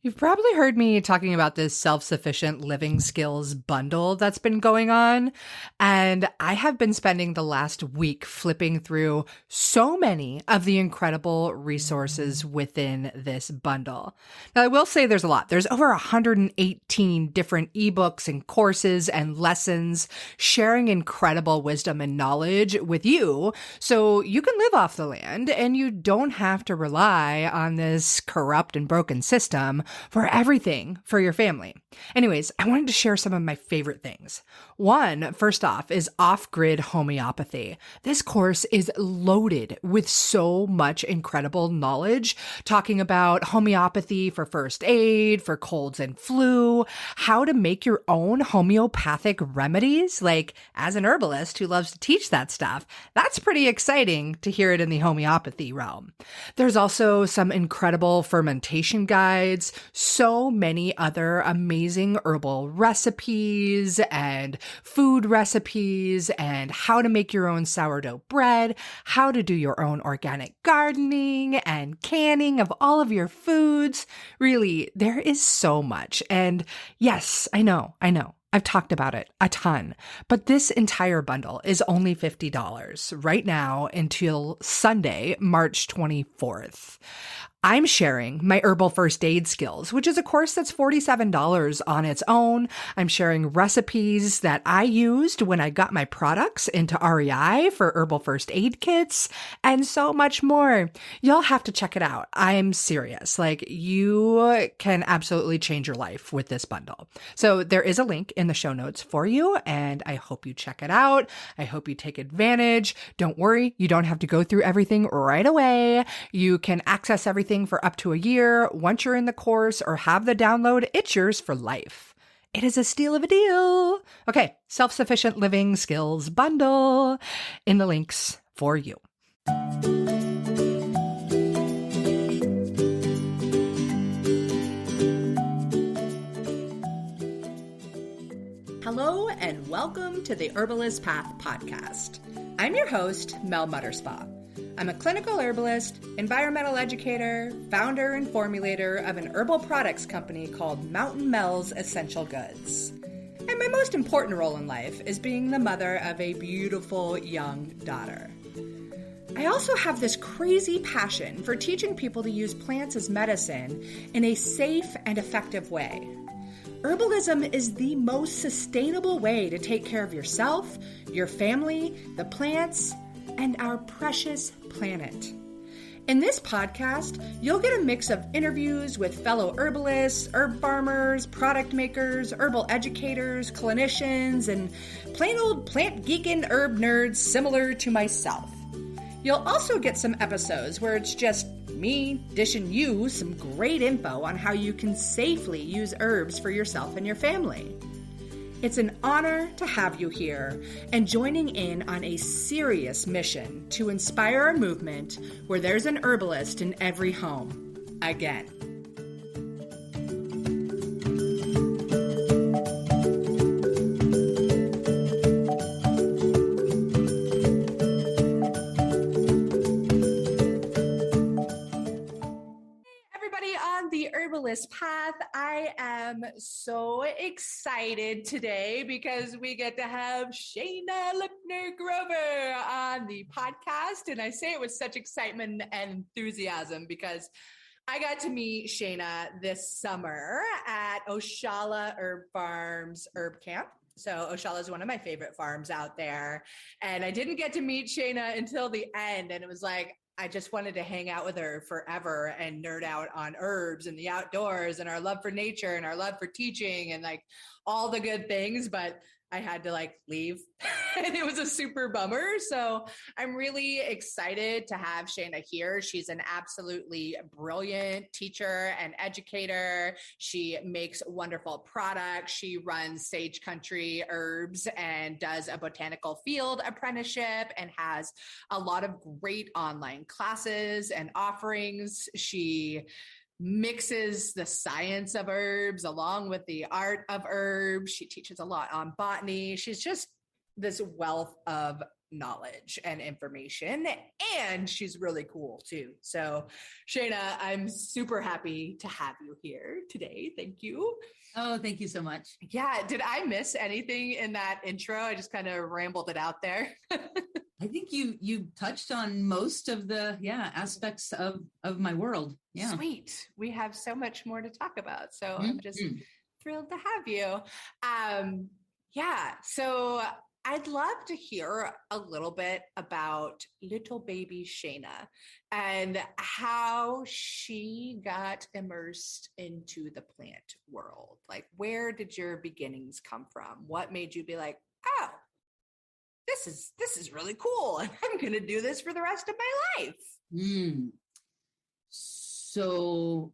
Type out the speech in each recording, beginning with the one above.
You've probably heard me talking about this self-sufficient living skills bundle that's been going on. And I have been spending the last week flipping through so many of the incredible resources within this bundle. Now, I will say there's a lot. There's over 118 different ebooks and courses and lessons sharing incredible wisdom and knowledge with you so you can live off the land and you don't have to rely on this corrupt and broken system for everything for your family. Anyways, I wanted to share some of my favorite things. One, first off, is off-grid homeopathy. This course is loaded with so much incredible knowledge, talking about homeopathy for first aid, for colds and flu, how to make your own homeopathic remedies. Like, as an herbalist who loves to teach that stuff, that's pretty exciting to hear it in the homeopathy realm. There's also some incredible fermentation guides, so many other amazing herbal recipes and food recipes, and how to make your own sourdough bread, how to do your own organic gardening and canning of all of your foods. Really, there is so much. And yes, I know. I've talked about it a ton, but this entire bundle is only $50 right now until Sunday, March 24th. I'm sharing my herbal first aid skills, which is a course that's $47 on its own. I'm sharing recipes that I used when I got my products into REI for herbal first aid kits and so much more. You'll have to check it out. I'm serious. Like, you can absolutely change your life with this bundle. So there is a link in the show notes for you, and I hope you check it out. I hope you take advantage. Don't worry, you don't have to go through everything right away. You can access everything for up to a year. Once you're in the course or have the download, it's yours for life. It is a steal of a deal. Okay, self-sufficient living skills bundle in the links for you. Hello and welcome to the Herbalist Path podcast. I'm your host, Mel Mutterspaugh. I'm a clinical herbalist, environmental educator, founder and formulator of an herbal products company called Mountain Mel's Essential Goods. And my most important role in life is being the mother of a beautiful young daughter. I also have this crazy passion for teaching people to use plants as medicine in a safe and effective way. Herbalism is the most sustainable way to take care of yourself, your family, the plants, and our precious planet. In this podcast, you'll get a mix of interviews with fellow herbalists, herb farmers, product makers, herbal educators, clinicians, and plain old plant geekin' herb nerds similar to myself. You'll also get some episodes where it's just me dishing you some great info on how you can safely use herbs for yourself and your family. It's an honor to have you here and joining in on a serious mission to inspire a movement where there's an herbalist in every home, again. Path. I am so excited today because we get to have Shana Lipner Grover on the podcast, and I say it with such excitement and enthusiasm because I got to meet Shana this summer at Oshala Herb Farms Herb Camp. So Oshala is one of my favorite farms out there, and I didn't get to meet Shana until the end, and it was like, I just wanted to hang out with her forever and nerd out on herbs and the outdoors and our love for nature and our love for teaching and like all the good things. But I had to like leave and it was a super bummer. So I'm really excited to have Shana here. She's an absolutely brilliant teacher and educator. She makes wonderful products. She runs Sage Country Herbs and does a botanical field apprenticeship and has a lot of great online classes and offerings. She mixes the science of herbs along with the art of herbs. She teaches a lot on botany. She's just this wealth of knowledge and information, and she's really cool too. So Shana, I'm super happy to have you here today. Thank you. Oh, thank you so much. Yeah. Did I miss anything in that intro? I just kind of rambled it out there. I think you touched on most of the aspects of my world. Yeah. Sweet. We have so much more to talk about. So I'm just thrilled to have you. So I'd love to hear a little bit about little baby Shana and how she got immersed into the plant world. Like, where did your beginnings come from? What made you be like, oh, this is really cool, and I'm going to do this for the rest of my life? So,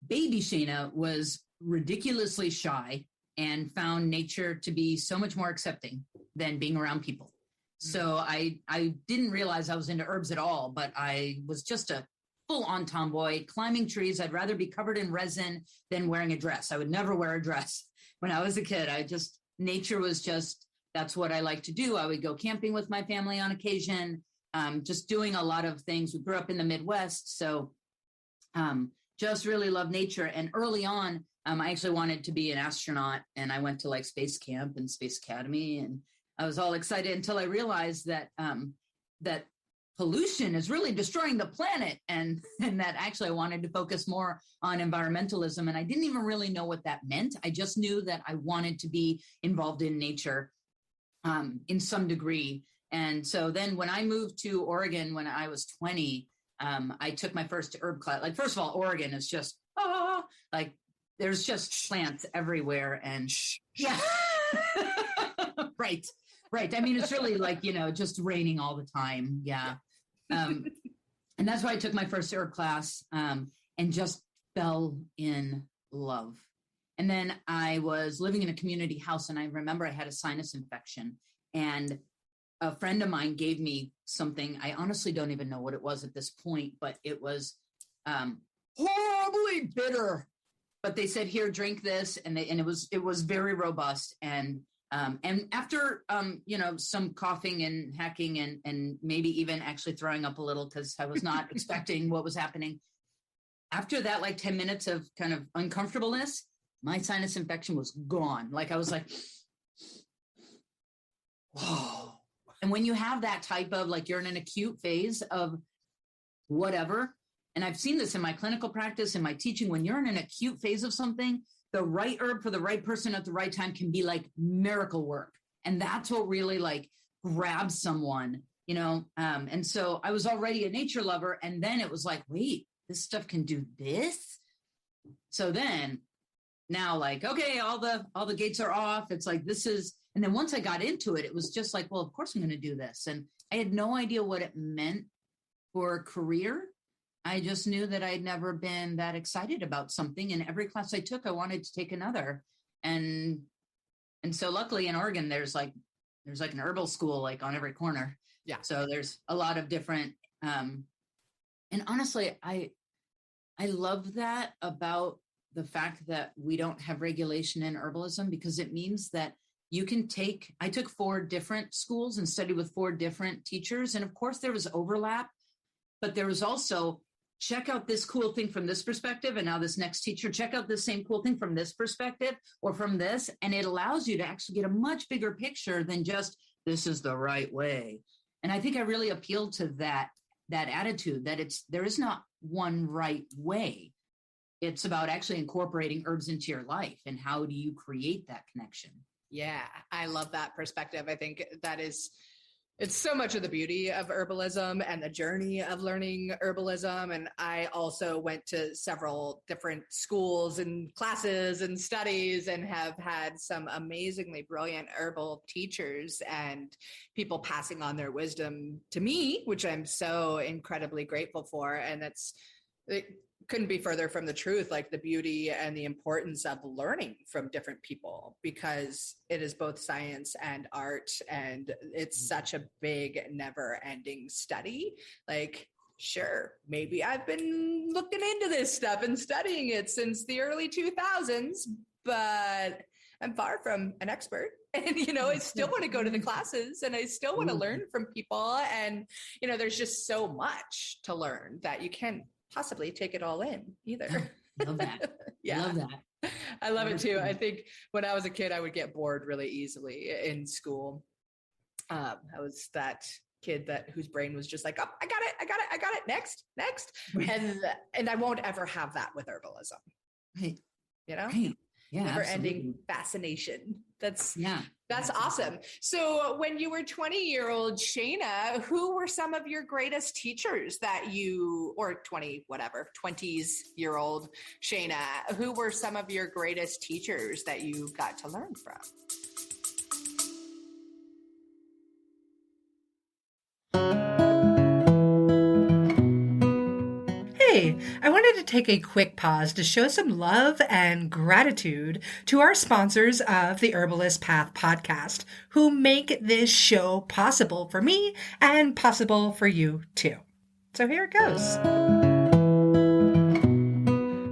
baby Shana was ridiculously shy and found nature to be so much more accepting than being around people. So I didn't realize I was into herbs at all, but I was just a full-on tomboy, climbing trees. I'd rather be covered in resin than wearing a dress. I would never wear a dress. When I was a kid, nature was just, that's what I like to do. I would go camping with my family on occasion, just doing a lot of things. We grew up in the Midwest, so just really love nature. And early on, I actually wanted to be an astronaut, and I went to like space camp and space academy, and I was all excited until I realized that that pollution is really destroying the planet, and that actually I wanted to focus more on environmentalism. And I didn't even really know what that meant. I just knew that I wanted to be involved in nature in some degree. And so then when I moved to Oregon when I was 20, I took my first herb class. Like, first of all, Oregon is just, like, there's just plants everywhere. And yeah, right. I mean, it's really like, just raining all the time. Yeah. And that's why I took my first herb class and just fell in love. And then I was living in a community house, and I remember I had a sinus infection, and a friend of mine gave me something. I honestly don't even know what it was at this point, but it was horribly bitter. But they said, "Here, drink this," and it was very robust. And after some coughing and hacking and maybe even actually throwing up a little because I was not expecting what was happening. After that, like 10 minutes of kind of uncomfortableness, my sinus infection was gone. Like, I was like, whoa. And when you have that type of, like, you're in an acute phase of whatever, and I've seen this in my clinical practice, in my teaching, when you're in an acute phase of something, the right herb for the right person at the right time can be like miracle work. And that's what really like grabs someone, and so I was already a nature lover. And then it was like, wait, this stuff can do this. So then now, like, okay, all the gates are off. It's like, this is, and then once I got into it, it was just like, well, of course I'm going to do this. And I had no idea what it meant for a career. I just knew that I'd never been that excited about something. And every class I took, I wanted to take another. And so luckily in Oregon, there's like an herbal school, like on every corner. Yeah. So there's a lot of different, and honestly, I love that about the fact that we don't have regulation in herbalism, because it means that you can I took 4 different schools and studied with 4 different teachers. And of course there was overlap, but there was also, check out this cool thing from this perspective. And now this next teacher, check out this same cool thing from this perspective or from this. And it allows you to actually get a much bigger picture than just, this is the right way. And I think I really appealed to that attitude that there is not one right way. It's about actually incorporating herbs into your life. And how do you create that connection? Yeah, I love that perspective. I think it's so much of the beauty of herbalism and the journey of learning herbalism. And I also went to several different schools and classes and studies and have had some amazingly brilliant herbal teachers and people passing on their wisdom to me, which I'm so incredibly grateful for. And it couldn't be further from the truth, like the beauty and the importance of learning from different people, because it is both science and art, and it's such a big, never-ending study. Like, sure, maybe I've been looking into this stuff and studying it since the early 2000s, but I'm far from an expert. And, I still want to go to the classes and I still want to learn from people. And, there's just so much to learn that you can't possibly take it all in either. Love that. Yeah. Love that. I love it too. I think when I was a kid, I would get bored really easily in school. I was that kid whose brain was just like, oh, I got it. Next. And I won't ever have that with herbalism. Right. Right. Yeah. Never absolutely. ending fascination. That's absolutely. awesome. So when you were 20-year-old Shana, who were some of your greatest teachers or 20s-year-old Shana, who were some of your greatest teachers that you got to learn from? Hey, I wanted to take a quick pause to show some love and gratitude to our sponsors of the Herbalist Path podcast, who make this show possible for me and possible for you too. So here it goes.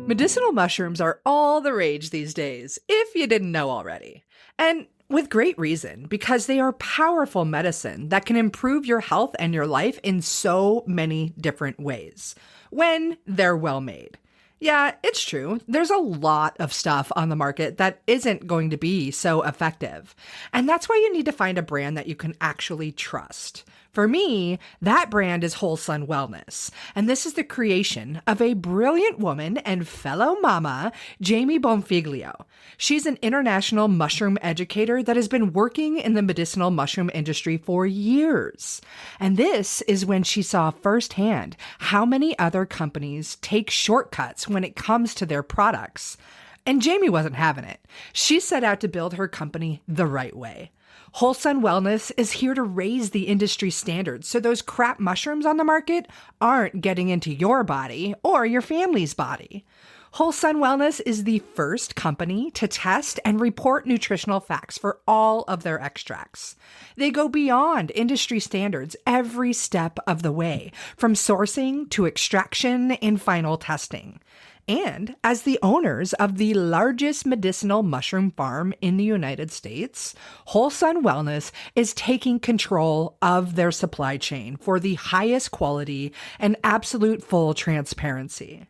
Medicinal mushrooms are all the rage these days, if you didn't know already. And with great reason, because they are powerful medicine that can improve your health and your life in so many different ways when they're well made. Yeah, it's true. There's a lot of stuff on the market that isn't going to be so effective. And that's why you need to find a brand that you can actually trust. For me, that brand is Whole Sun Wellness. And this is the creation of a brilliant woman and fellow mama, Jamie Bonfiglio. She's an international mushroom educator that has been working in the medicinal mushroom industry for years. And this is when she saw firsthand how many other companies take shortcuts when it comes to their products. And Jamie wasn't having it. She set out to build her company the right way. Whole Sun Wellness is here to raise the industry standards so those crap mushrooms on the market aren't getting into your body or your family's body. Whole Sun Wellness is the first company to test and report nutritional facts for all of their extracts. They go beyond industry standards every step of the way, from sourcing to extraction and final testing. And as the owners of the largest medicinal mushroom farm in the United States, Whole Sun Wellness is taking control of their supply chain for the highest quality and absolute full transparency.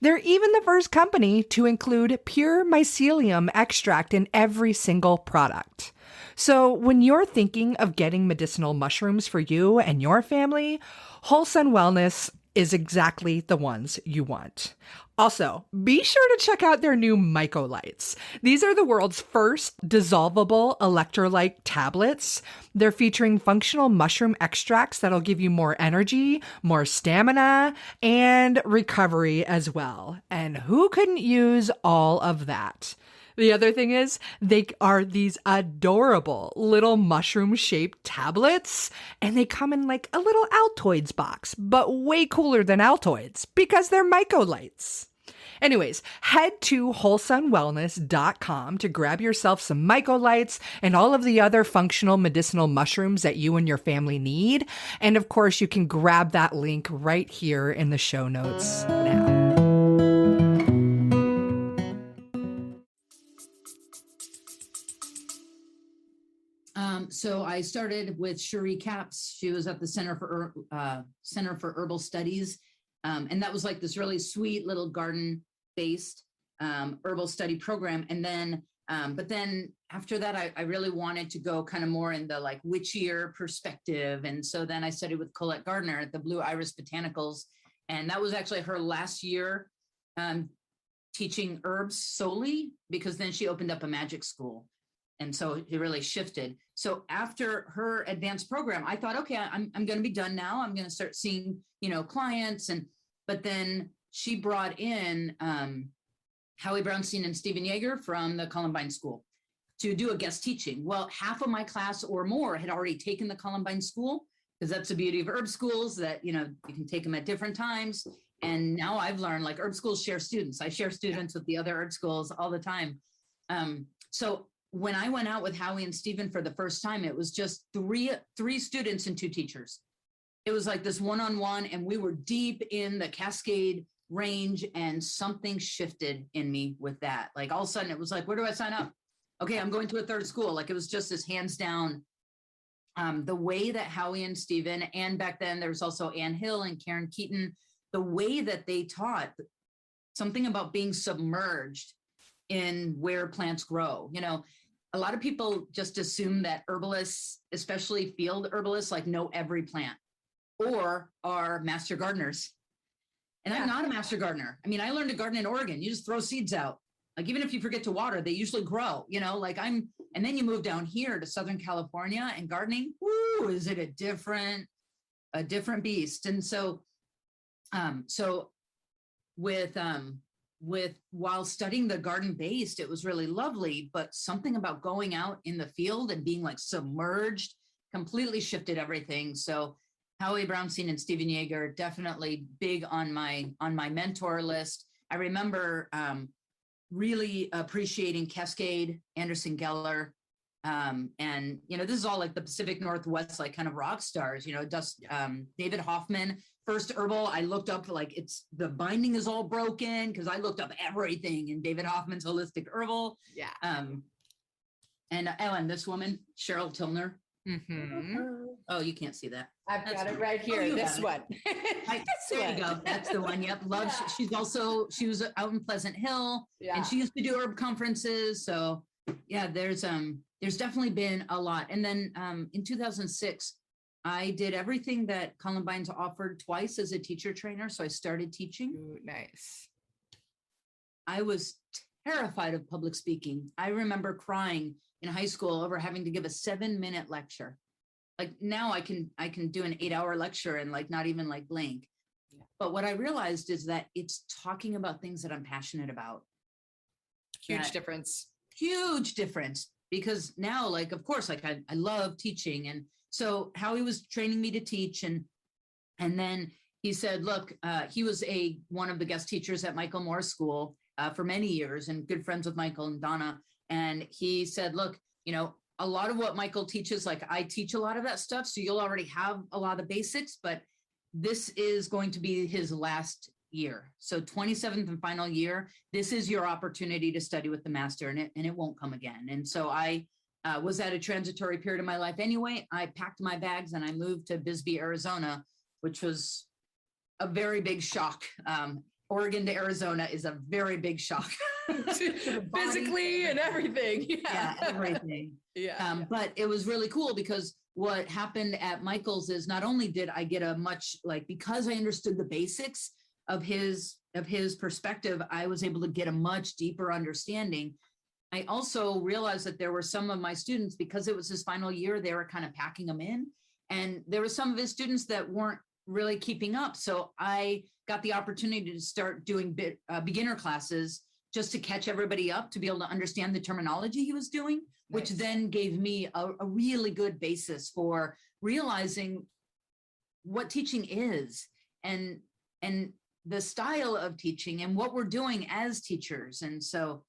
They're even the first company to include pure mycelium extract in every single product. So when you're thinking of getting medicinal mushrooms for you and your family, Whole Sun Wellness is exactly the ones you want. Also, be sure to check out their new Mycolites. These are the world's first dissolvable electrolyte tablets. They're featuring functional mushroom extracts that'll give you more energy, more stamina, and recovery as well. And who couldn't use all of that? The other thing is they are these adorable little mushroom-shaped tablets, and they come in like a little Altoids box, but way cooler than Altoids because they're Mycolites. Anyways, head to wholesunwellness.com to grab yourself some Mycolites and all of the other functional medicinal mushrooms that you and your family need. And of course, you can grab that link right here in the show notes now. So I started with Cherie Capps. She was at the Center for Herbal Studies. And that was like this really sweet little garden-based herbal study program. And then, but then after that, I really wanted to go kind of more in the like witchier perspective. And so then I studied with Colette Gardner at the Blue Iris Botanicals. And that was actually her last year teaching herbs solely, because then she opened up a magic school. And so it really shifted. So after her advanced program, I thought, okay, I'm going to be done now. I'm going to start seeing, clients. But then she brought in Howie Brownstein and Stephen Yeager from the Columbine School to do a guest teaching. Well, half of my class or more had already taken the Columbine School, because that's the beauty of herb schools, that, you can take them at different times. And now I've learned, like, herb schools share students. I share students with the other herb schools all the time. So when I went out with Howie and Stephen for the first time, it was just three students and two teachers. It was like this one-on-one, and we were deep in the Cascade range, and something shifted in me with that. Like all of a sudden it was like, where do I sign up? okay, I'm going to a third school. Like it was just this hands down. The way that Howie and Stephen, and back then there was also Ann Hill and Karen Keaton, the way that they taught something about being submerged in where plants grow. You know, a lot of people just assume that herbalists, especially field herbalists, like know every plant or are master gardeners. And I'm not a master gardener. I mean, I learned to garden in Oregon. You just throw seeds out. Like even if you forget to water, they usually grow, you know, like and then you move down here to Southern California and gardening, woo, is it a different beast. And so, with while studying the garden based, it was really lovely, but something about going out in the field and being like submerged completely shifted everything. So Howie Brownstein and Stephen Yeager definitely big on my mentor list. I remember really appreciating Cascade, Anderson Geller, and you know, this is all like the Pacific Northwest, like kind of rock stars, you know, David Hoffman, first herbal. I looked up like the binding is all broken because I looked up everything in David Hoffman's holistic herbal. Yeah. And this woman, Cheryl Tilner. Mm-hmm. Oh, you can't see that. I've got it right here. This one. There you go. That's the one. Yep. Love. Yeah. She was out in Pleasant Hill, and she used to do herb conferences. So yeah, there's definitely been a lot. And then in 2006, I did everything that Columbine's offered twice as a teacher trainer. So I started teaching. Ooh, nice. I was terrified of public speaking. I remember crying in high school over having to give a 7-minute lecture. Like now I can do an 8-hour lecture and like not even like blink. Yeah. But what I realized is that it's talking about things that I'm passionate about. Huge difference. Huge difference. Because now, like, of course, like I love teaching. And so Howie was training me to teach. And then he said, look, he was one of the guest teachers at Michael Moore's school for many years and good friends with Michael and Donna. And he said, look, you know, a lot of what Michael teaches, like I teach a lot of that stuff. So you'll already have a lot of the basics, but this is going to be his last year. So 27th and final year, this is your opportunity to study with the master, and it won't come again. And so I was at a transitory period of my life anyway. I packed my bags and I moved to Bisbee, Arizona, which was a very big shock. Oregon to Arizona is a very big shock. Physically and everything. Yeah, everything. Yeah. But it was really cool because what happened at Michael's is not only did I get because I understood the basics of his perspective, I was able to get a much deeper understanding. I also realized that there were some of my students, because it was his final year, they were kind of packing them in. And there were some of his students that weren't really keeping up. So I got the opportunity to start doing beginner classes just to catch everybody up, to be able to understand the terminology he was doing, which then gave me a really good basis for realizing what teaching is and the style of teaching and what we're doing as teachers. And so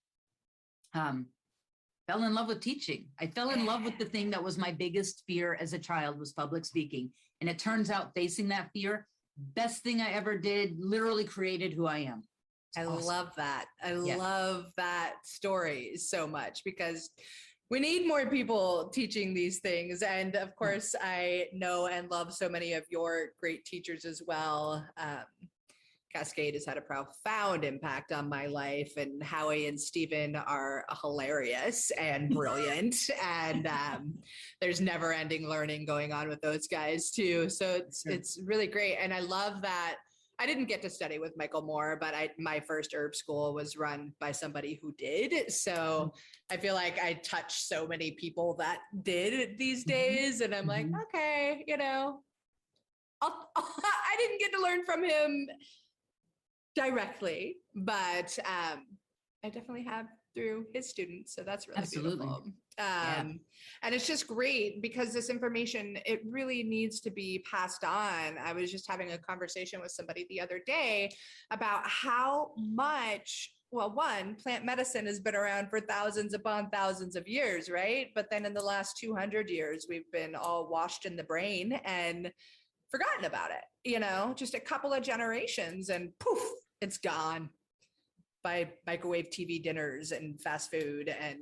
fell in love with teaching. I fell in love with the thing that was my biggest fear as a child, was public speaking. And it turns out facing that fear, best thing I ever did, literally created who I am. I love that. I love that story so much, because we need more people teaching these things. And of course, I know and love so many of your great teachers as well. Cascade has had a profound impact on my life, and Howie and Stephen are hilarious and brilliant. And there's never ending learning going on with those guys too. So it's really great. And I love that. I didn't get to study with Michael Moore, but my first herb school was run by somebody who did. So I feel like I touch so many people that did these days. And I'm like, okay, you know, I didn't get to learn from him directly, but I definitely have through his students. So that's really beautiful. And it's just great because this information, it really needs to be passed on. I was just having a conversation with somebody the other day about how much, well, one, plant medicine has been around for thousands upon thousands of years, right? But then in the last 200 years, we've been all washed in the brain and forgotten about it, you know, just a couple of generations and poof, it's gone by microwave TV dinners and fast food and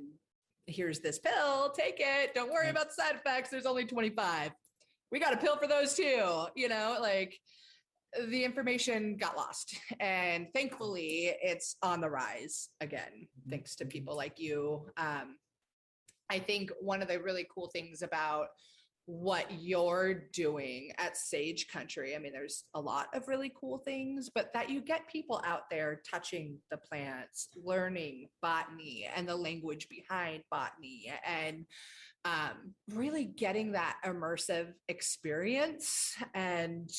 here's this pill, take it. Don't worry about the side effects. There's only 25. We got a pill for those too. Like the information got lost. And thankfully it's on the rise again, thanks to people like you. I think one of the really cool things about what you're doing at Sage Country, I mean, there's a lot of really cool things, but that you get people out there touching the plants, learning botany and the language behind botany, and really getting that immersive experience. And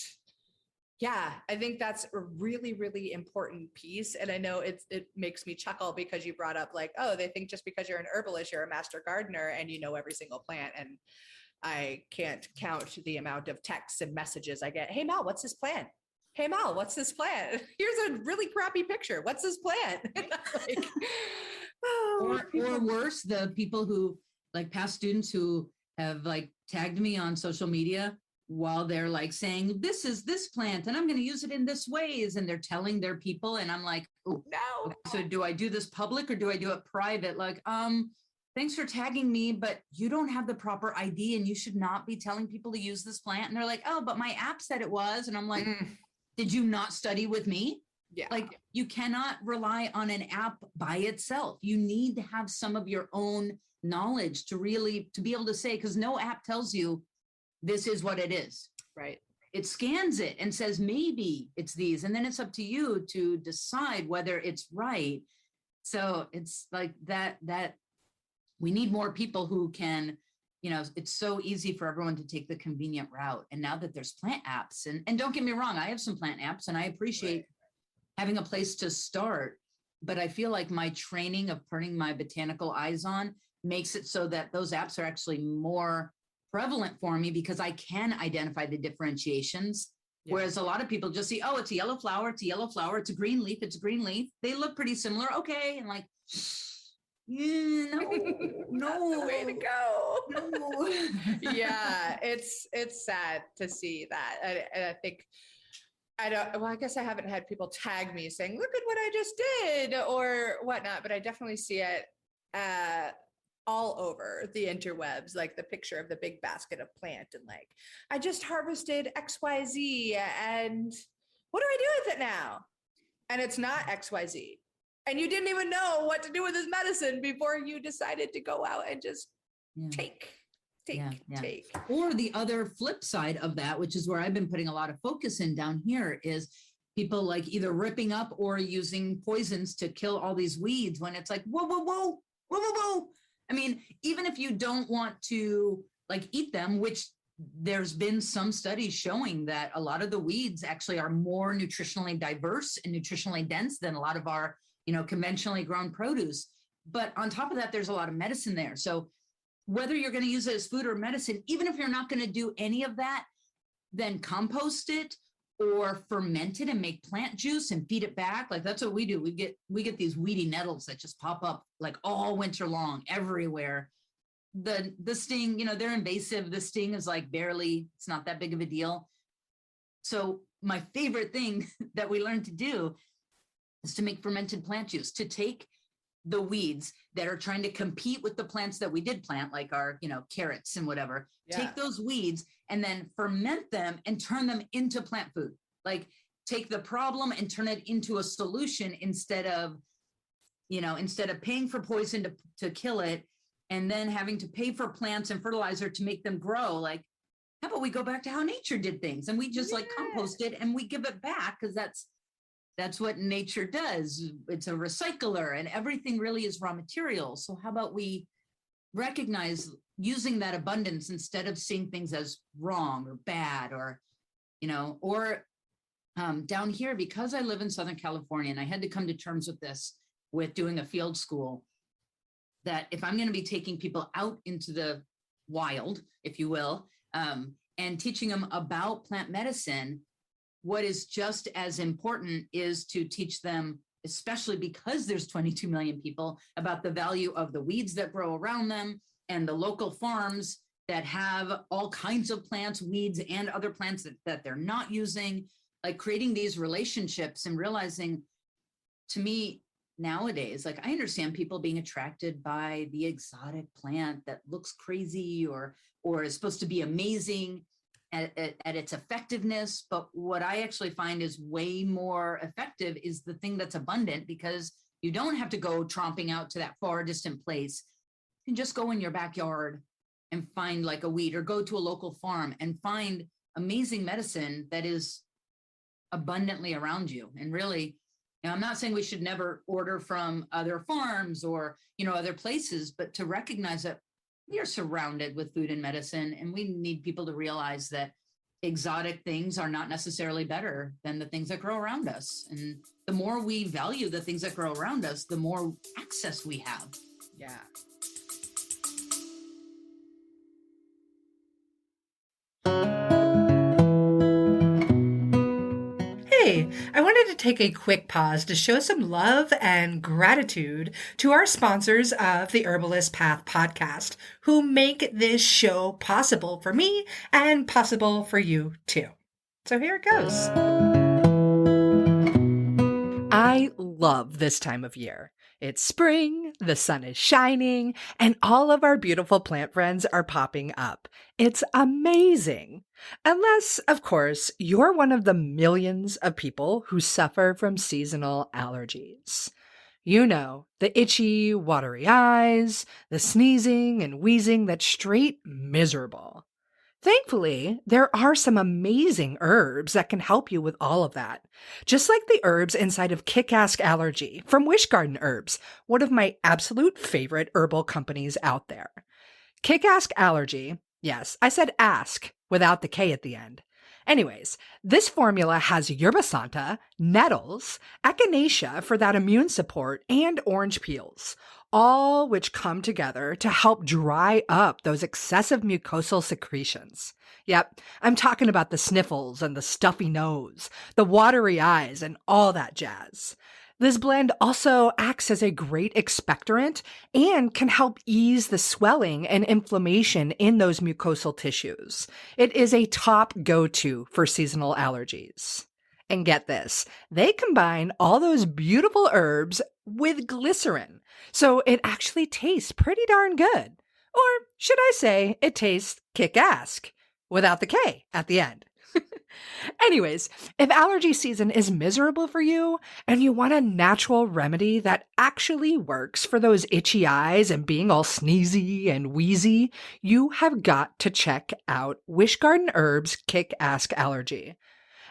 yeah, I think that's a really, really important piece. And I know it makes me chuckle because you brought up like, oh, they think just because you're an herbalist, you're a master gardener and you know every single plant. And I can't count the amount of texts and messages I get. Hey, Mal, what's this plant? Hey, Mal, what's this plant? Here's a really crappy picture. What's this plant? Like, or worse, the people who like past students who have like tagged me on social media while they're like saying, this is this plant and I'm going to use it in this ways. And they're telling their people. And I'm like, oh, no. So do I do this public or do I do it private? Like, thanks for tagging me, but you don't have the proper ID and you should not be telling people to use this plant. And they're like, oh, but my app said it was. And I'm like, did you not study with me? Yeah. Like you cannot rely on an app by itself. You need to have some of your own knowledge to be able to say, because no app tells you this is what it is. Right. It scans it and says, maybe it's these. And then it's up to you to decide whether it's right. So it's like that we need more people who can, it's so easy for everyone to take the convenient route. And now that there's plant apps, and don't get me wrong, I have some plant apps and I appreciate having a place to start, but I feel like my training of putting my botanical eyes on makes it so that those apps are actually more prevalent for me because I can identify the differentiations. Yeah. Whereas a lot of people just see, oh, it's a yellow flower, it's a yellow flower, it's a green leaf, it's a green leaf. They look pretty similar. Okay. And like, yeah, no the way to go. No. Yeah, it's sad to see that. And I think I guess I haven't had people tag me saying, look at what I just did or whatnot, but I definitely see it all over the interwebs, like the picture of the big basket of plant and like, I just harvested XYZ and what do I do with it now? And it's not XYZ. And you didn't even know what to do with this medicine before you decided to go out and just take. Or the other flip side of that, which is where I've been putting a lot of focus in down here, is people like either ripping up or using poisons to kill all these weeds when it's like, whoa. I mean, even if you don't want to like eat them, which there's been some studies showing that a lot of the weeds actually are more nutritionally diverse and nutritionally dense than a lot of our conventionally grown produce. But on top of that, there's a lot of medicine there. So whether you're going to use it as food or medicine, even if you're not going to do any of that, then compost it or ferment it and make plant juice and feed it back. Like that's what we do. We get these weedy nettles that just pop up like all winter long everywhere. The sting, they're invasive. The sting is like it's not that big of a deal. So my favorite thing that we learned to do is to make fermented plant juice, to take the weeds that are trying to compete with the plants that we did plant, like our, carrots and whatever, take those weeds and then ferment them and turn them into plant food. Like take the problem and turn it into a solution instead of paying for poison to kill it and then having to pay for plants and fertilizer to make them grow. Like, how about we go back to how nature did things and we just like compost it and we give it back because that's what nature does. It's a recycler and everything really is raw material. So how about we recognize using that abundance instead of seeing things as wrong or bad or down here, because I live in Southern California and I had to come to terms with this with doing a field school, that if I'm going to be taking people out into the wild, if you will, and teaching them about plant medicine, what is just as important is to teach them, especially because there's 22 million people, about the value of the weeds that grow around them and the local farms that have all kinds of plants, weeds, and other plants that they're not using, like creating these relationships and realizing, to me, nowadays, like I understand people being attracted by the exotic plant that looks crazy or is supposed to be amazing at its effectiveness. But what I actually find is way more effective is the thing that's abundant, because you don't have to go tromping out to that far distant place. You can just go in your backyard and find like a weed, or go to a local farm and find amazing medicine that is abundantly around you. And really, I'm not saying we should never order from other farms or, other places, but to recognize that we are surrounded with food and medicine, and we need people to realize that exotic things are not necessarily better than the things that grow around us. And the more we value the things that grow around us, the more access we have. Yeah. Hey, I wanted to take a quick pause to show some love and gratitude to our sponsors of the Herbalist Path podcast, who make this show possible for me and possible for you too. So here it goes. I love this time of year. It's spring, the sun is shining, and all of our beautiful plant friends are popping up. It's amazing. Unless, of course, you're one of the millions of people who suffer from seasonal allergies. You know, the itchy, watery eyes, the sneezing and wheezing that's straight miserable. Thankfully, there are some amazing herbs that can help you with all of that. Just like the herbs inside of Kick-Ass Allergy from Wish Garden Herbs, one of my absolute favorite herbal companies out there. Kick-Ass Allergy, yes, I said ask without the K at the end. Anyways, this formula has yerba santa, nettles, echinacea for that immune support, and orange peels, all which come together to help dry up those excessive mucosal secretions. Yep, I'm talking about the sniffles and the stuffy nose, the watery eyes, and all that jazz. This blend also acts as a great expectorant and can help ease the swelling and inflammation in those mucosal tissues. It is a top go-to for seasonal allergies. And get this, they combine all those beautiful herbs with glycerin, so it actually tastes pretty darn good. Or should I say, it tastes kick-ass, without the K at the end. Anyways, if allergy season is miserable for you and you want a natural remedy that actually works for those itchy eyes and being all sneezy and wheezy, you have got to check out Wish Garden Herbs Kick-Ass Allergy.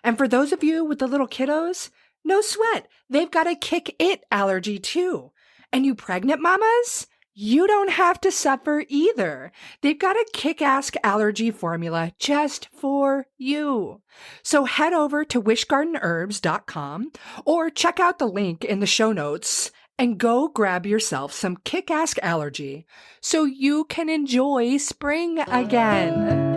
And for those of you with the little kiddos, no sweat, they've got a Kick It allergy too. And you pregnant mamas? You don't have to suffer either. They've got a kick-ass allergy formula just for you. So head over to wishgardenherbs.com or check out the link in the show notes and go grab yourself some kick-ass allergy so you can enjoy spring again.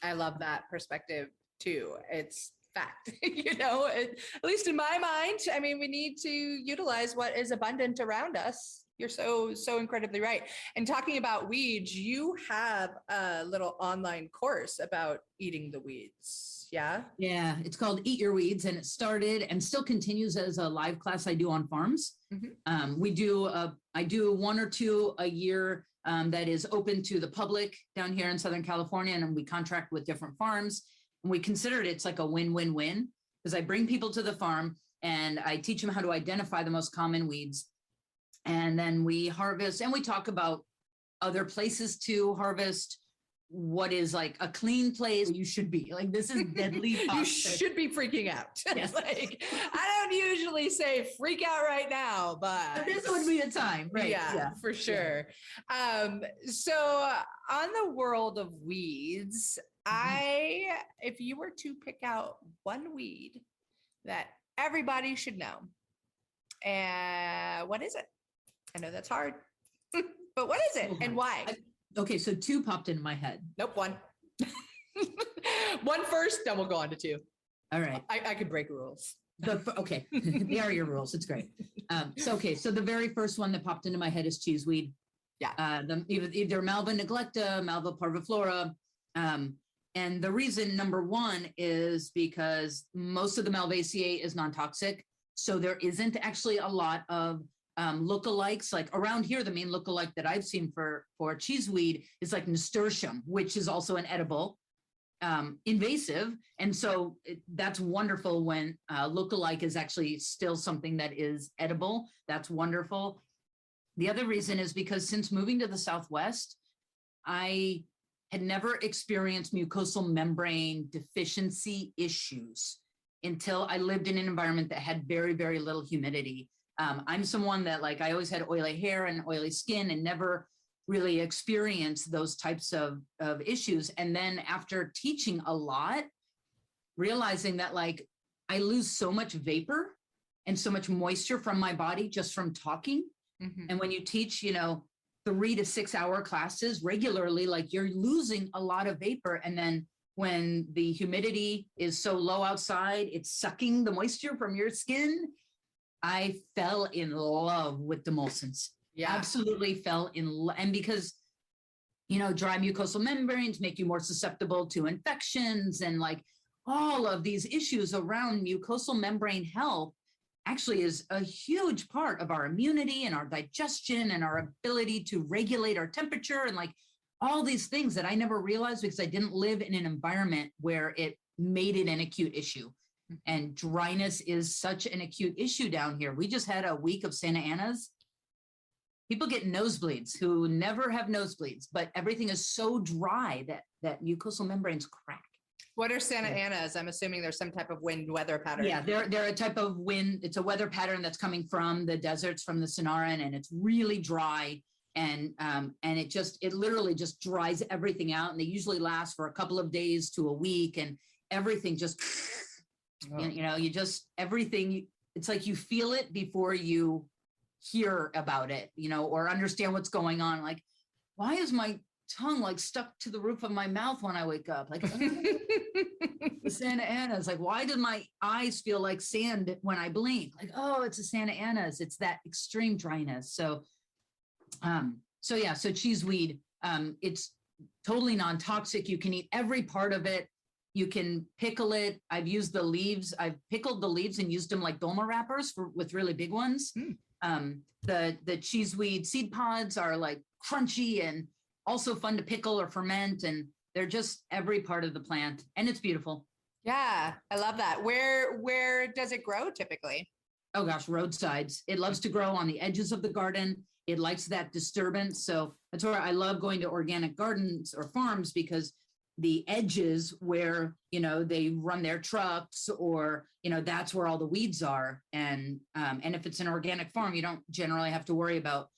I love that perspective too. It's fact, at least in my mind. I mean, we need to utilize what is abundant around us. You're so incredibly right. And talking about weeds, you have a little online course about eating the weeds. Yeah. Yeah. It's called Eat Your Weeds, and it started and still continues as a live class I do on farms. Mm-hmm. I do one or two a year that is open to the public down here in Southern California. And we contract with different farms. And we considered it's like a win-win-win, because I bring people to the farm and I teach them how to identify the most common weeds. And then we harvest, and we talk about other places to harvest, what is like a clean place you should be. Like, this is deadly toxic. You should be freaking out. Yes. Like, I don't usually say freak out right now, but this would be the time. Right. Yeah, for sure. Yeah. So on the world of weeds, if you were to pick out one weed that everybody should know, what is it? I know that's hard, but what is it and why? Okay, so two popped into my head. Nope, one. One first, then we'll go on to two. All right. I could break rules. Okay, they are your rules. It's great. So the very first one that popped into my head is cheeseweed. Yeah. Either Malva neglecta, Malva parviflora. And the reason, number one, is because most of the Malvaceae is non-toxic. So there isn't actually a lot of lookalikes. Like around here, the main lookalike that I've seen for cheeseweed is like nasturtium, which is also an edible, invasive. And so that's wonderful when lookalike is actually still something that is edible. That's wonderful. The other reason is because since moving to the Southwest, I had never experienced mucosal membrane deficiency issues until I lived in an environment that had very, very little humidity. I'm someone that like, I always had oily hair and oily skin and never really experienced those types of issues. And then after teaching a lot, realizing that like I lose so much vapor and so much moisture from my body just from talking. Mm-hmm. And when you teach, 3 to 6 hour classes regularly, like you're losing a lot of vapor. And then when the humidity is so low outside, it's sucking the moisture from your skin. I fell in love with demulcents. Yeah, absolutely fell in love. And because, dry mucosal membranes make you more susceptible to infections and like all of these issues around mucosal membrane health actually is a huge part of our immunity and our digestion and our ability to regulate our temperature and like all these things that I never realized because I didn't live in an environment where it made it an acute issue. And dryness is such an acute issue down here. We just had a week of Santa Ana's. People get nosebleeds who never have nosebleeds, but everything is so dry that mucosal membranes crack. What are Santa Ana's? I'm assuming there's some type of wind weather pattern. Yeah, they're a type of wind. It's a weather pattern that's coming from the deserts, from the Sonoran, and it's really dry. And it literally just dries everything out. And they usually last for a couple of days to a week, and everything just, everything. It's like you feel it before you hear about it, or understand what's going on. Like, why is my tongue like stuck to the roof of my mouth when I wake up? Like the Santa Ana's. Like, why do my eyes feel like sand when I blink? Like, oh, it's a Santa Ana's. It's that extreme dryness. So cheeseweed, it's totally non-toxic. You can eat every part of it. You can pickle it. I've used the leaves. I've pickled the leaves and used them like dolma wrappers with really big ones. The cheeseweed seed pods are like crunchy and also fun to pickle or ferment, and they're just every part of the plant, and it's beautiful. Yeah, I love that. Where does it grow typically? Oh gosh, roadsides. It loves to grow on the edges of the garden. It likes that disturbance. So that's where I love going to organic gardens or farms, because the edges where, they run their trucks or, that's where all the weeds are. And if it's an organic farm, you don't generally have to worry about,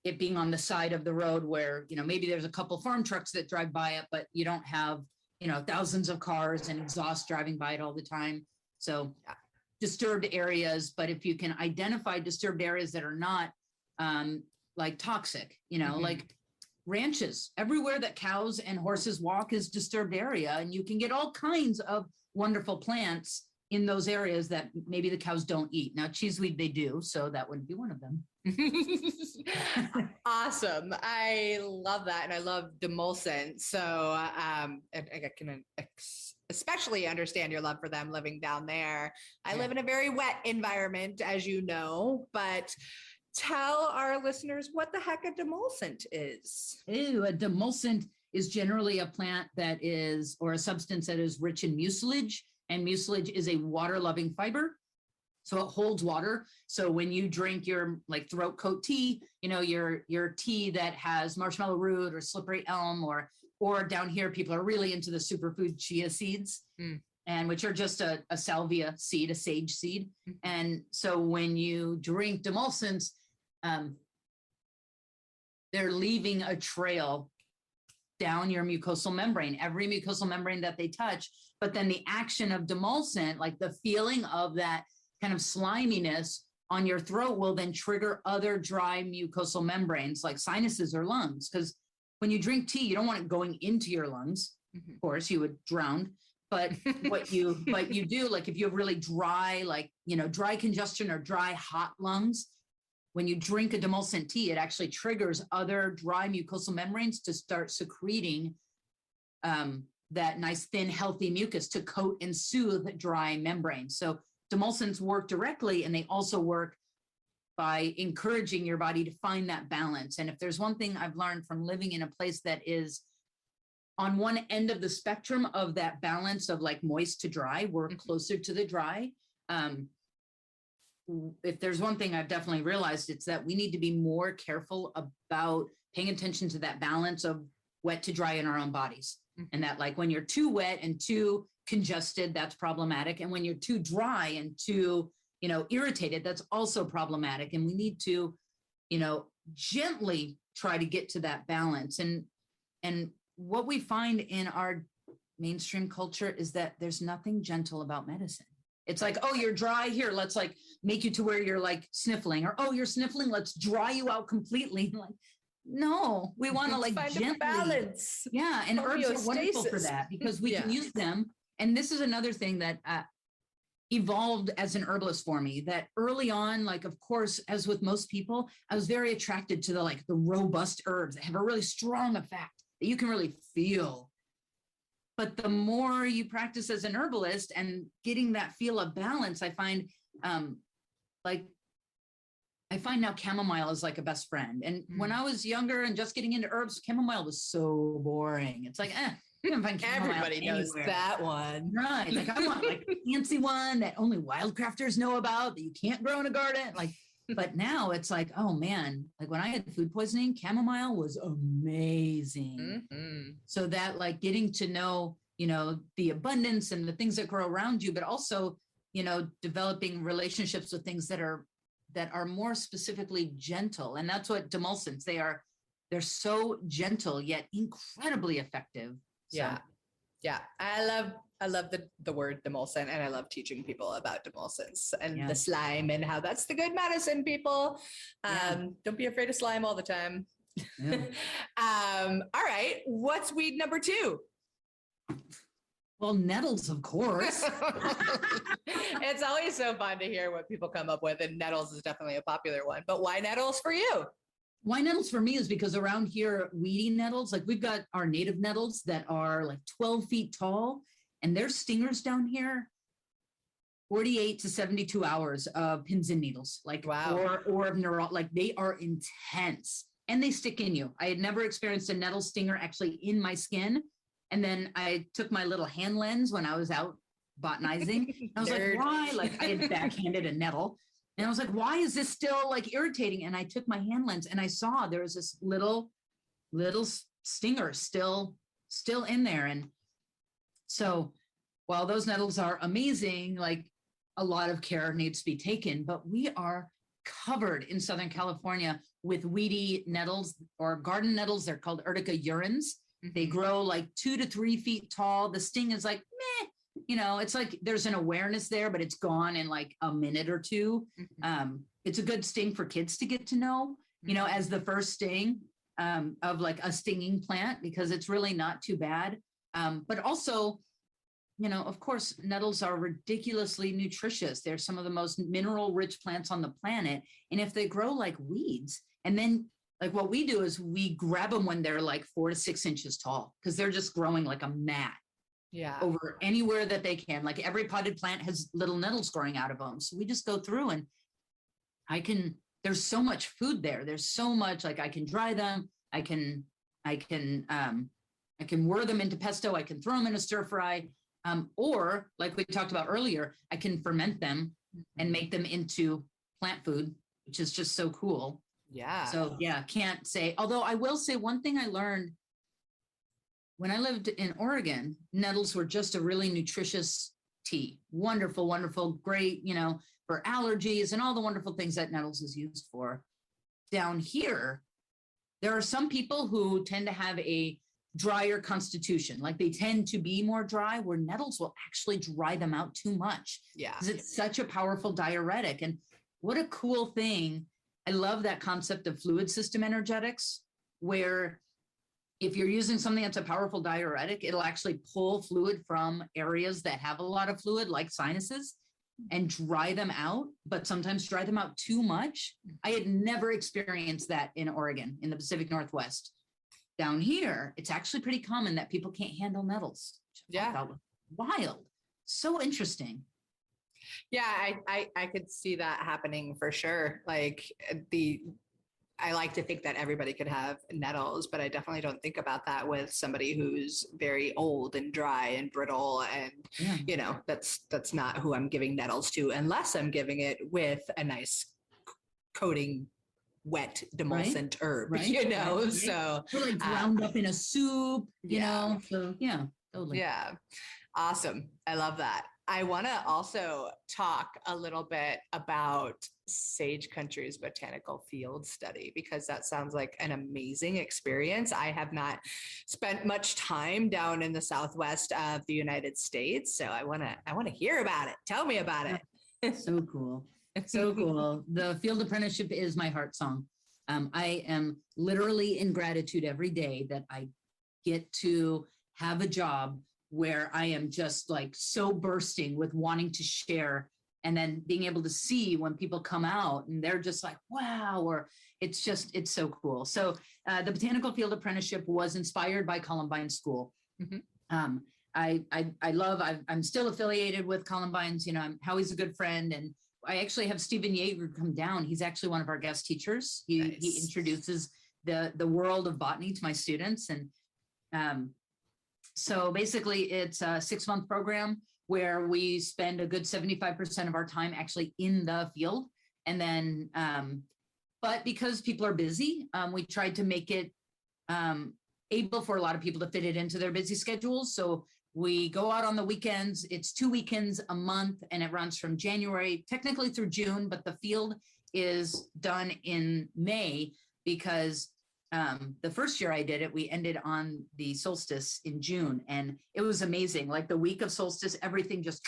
it being on the side of the road where, maybe there's a couple farm trucks that drive by it, but you don't have, thousands of cars and exhaust driving by it all the time. So disturbed areas, but if you can identify disturbed areas that are not like toxic, like ranches, everywhere that cows and horses walk is disturbed area. And you can get all kinds of wonderful plants in those areas that maybe the cows don't eat. Now, cheeseweed, they do, so that wouldn't be one of them. Awesome. I love that. And I love demulcent. So I can especially understand your love for them living down there. I live in a very wet environment, as you know, but tell our listeners what the heck a demulcent is. Ew, a demulcent is generally a plant or a substance that is rich in mucilage, and mucilage is a water-loving fiber. So it holds water. So when you drink your like throat coat tea, your tea that has marshmallow root or slippery elm, or down here, people are really into the superfood chia seeds, and which are just a salvia seed, a sage seed. And so when you drink demulcents, they're leaving a trail down your mucosal membrane, every mucosal membrane that they touch. But then the action of demulcent, like the feeling of that kind of sliminess on your throat, will then trigger other dry mucosal membranes like sinuses or lungs. Because when you drink tea, you don't want it going into your lungs. Of course, you would drown. But what you do, like if you have really dry, dry congestion or dry hot lungs, when you drink a demulcent tea, it actually triggers other dry mucosal membranes to start secreting that nice, thin, healthy mucus to coat and soothe dry membranes. So demulcents work directly, and they also work by encouraging your body to find that balance. And if there's one thing I've learned from living in a place that is on one end of the spectrum of that balance of like moist to dry, we're closer to the dry. If there's one thing I've definitely realized, it's that we need to be more careful about paying attention to that balance of wet to dry in our own bodies. And that like when you're too wet and too congested, that's problematic. And when you're too dry and too, irritated, that's also problematic. And we need to, gently try to get to that balance. And what we find in our mainstream culture is that there's nothing gentle about medicine. It's like, oh, you're dry here. Let's like make you to where you're like sniffling, or, oh, you're sniffling. Let's dry you out completely. Like, no, we want to like find gently a balance. Yeah. And herbs are wonderful for that because we can use them. And this is another thing that evolved as an herbalist for me, that early on, like, of course, as with most people, I was very attracted to the robust herbs that have a really strong effect that you can really feel. But the more you practice as an herbalist and getting that feel of balance, I find now chamomile is like a best friend. And when I was younger and just getting into herbs, chamomile was so boring. It's like, you can find chamomile Everybody knows anywhere. that one. Right. Like I want like a fancy one that only wildcrafters know about that you can't grow in a garden. Like, but now it's like, oh man, like when I had food poisoning, chamomile was amazing. So that like getting to know, the abundance and the things that grow around you, but also, developing relationships with things that are more specifically gentle. And that's what demulcents, they're so gentle, yet incredibly effective. So. Yeah. I love the word demulcent, and I love teaching people about demulcents and the slime and how that's the good medicine, people. Don't be afraid of slime all the time. Yeah. All right. What's weed number 2? Well, nettles, of course. It's always so fun to hear what people come up with, and nettles is definitely a popular one. But why nettles for you? Why nettles for me is because around here, weedy nettles, like we've got our native nettles that are like 12 feet tall, and their stingers down here, 48 to 72 hours of pins and needles, like, wow. or of neural, like they are intense and they stick in you. I had never experienced a nettle stinger actually in my skin. And then I took my little hand lens when I was out botanizing. I was like, why? Like I had backhanded a nettle. And I was like, why is this still like irritating? And I took my hand lens and I saw there was this little stinger still in there. And so while those nettles are amazing, like a lot of care needs to be taken, but we are covered in Southern California with weedy nettles or garden nettles. They're called Urtica urens. They grow like 2 to 3 feet tall. The sting is like, meh. It's like there's an awareness there, but it's gone in like a minute or two. It's a good sting for kids to get to know, as the first sting of like a stinging plant, because it's really not too bad. But also, of course, nettles are ridiculously nutritious. They're some of the most mineral rich plants on the planet. And if they grow like weeds, and then like what we do is we grab them when they're like 4 to 6 inches tall, because they're just growing like a mat. Yeah. Over anywhere that they can. Like every potted plant has little nettles growing out of them. So we just go through and there's so much food there. There's so much, like I can dry them. I can whir them into pesto. I can throw them in a stir fry. Or like we talked about earlier, I can ferment them and make them into plant food, which is just so cool. Yeah. So can't say, although I will say one thing I learned when I lived in Oregon, nettles were just a really nutritious tea. Wonderful, wonderful, great, for allergies and all the wonderful things that nettles is used for. Down here, there are some people who tend to have a drier constitution. Like they tend to be more dry, where nettles will actually dry them out too much. Yeah. Because it's such a powerful diuretic. And what a cool thing. I love that concept of fluid system energetics, where if you're using something that's a powerful diuretic, it'll actually pull fluid from areas that have a lot of fluid, like sinuses, and dry them out, but sometimes dry them out too much. I had never experienced that in Oregon, in the Pacific Northwest. Down here, it's actually pretty common that people can't handle nettles. That was wild. So interesting. Yeah, I could see that happening for sure. Like I like to think that everybody could have nettles, but I definitely don't think about that with somebody who's very old and dry and brittle. And, that's not who I'm giving nettles to, unless I'm giving it with a nice coating, wet demulcent herb, Right. So or like ground up in a soup, you know? So yeah, totally. Yeah. Awesome. I love that. I want to also talk a little bit about Sage Country's botanical field study, because that sounds like an amazing experience. I have not spent much time down in the Southwest of the United States, so I want to hear about it. Tell me about it. So cool. So cool. The field apprenticeship is my heart song. I am literally in gratitude every day that I get to have a job where I am just like so bursting with wanting to share, and then being able to see when people come out and they're just like, wow, or it's so cool. So the Botanical Field Apprenticeship was inspired by Columbine School. Mm-hmm. I'm still affiliated with Columbine's, Howie's a good friend, and I actually have Stephen Yeager come down. He's actually one of our guest teachers. He introduces the world of botany to my students. And so basically it's a 6-month program where we spend a good 75% of our time actually in the field. And then, but because people are busy, we tried to make it able for a lot of people to fit it into their busy schedules. So we go out on the weekends. It's 2 weekends a month, and it runs from January technically through June, but the field is done in May because the first year I did it, we ended on the solstice in June, and it was amazing. Like the week of solstice, everything just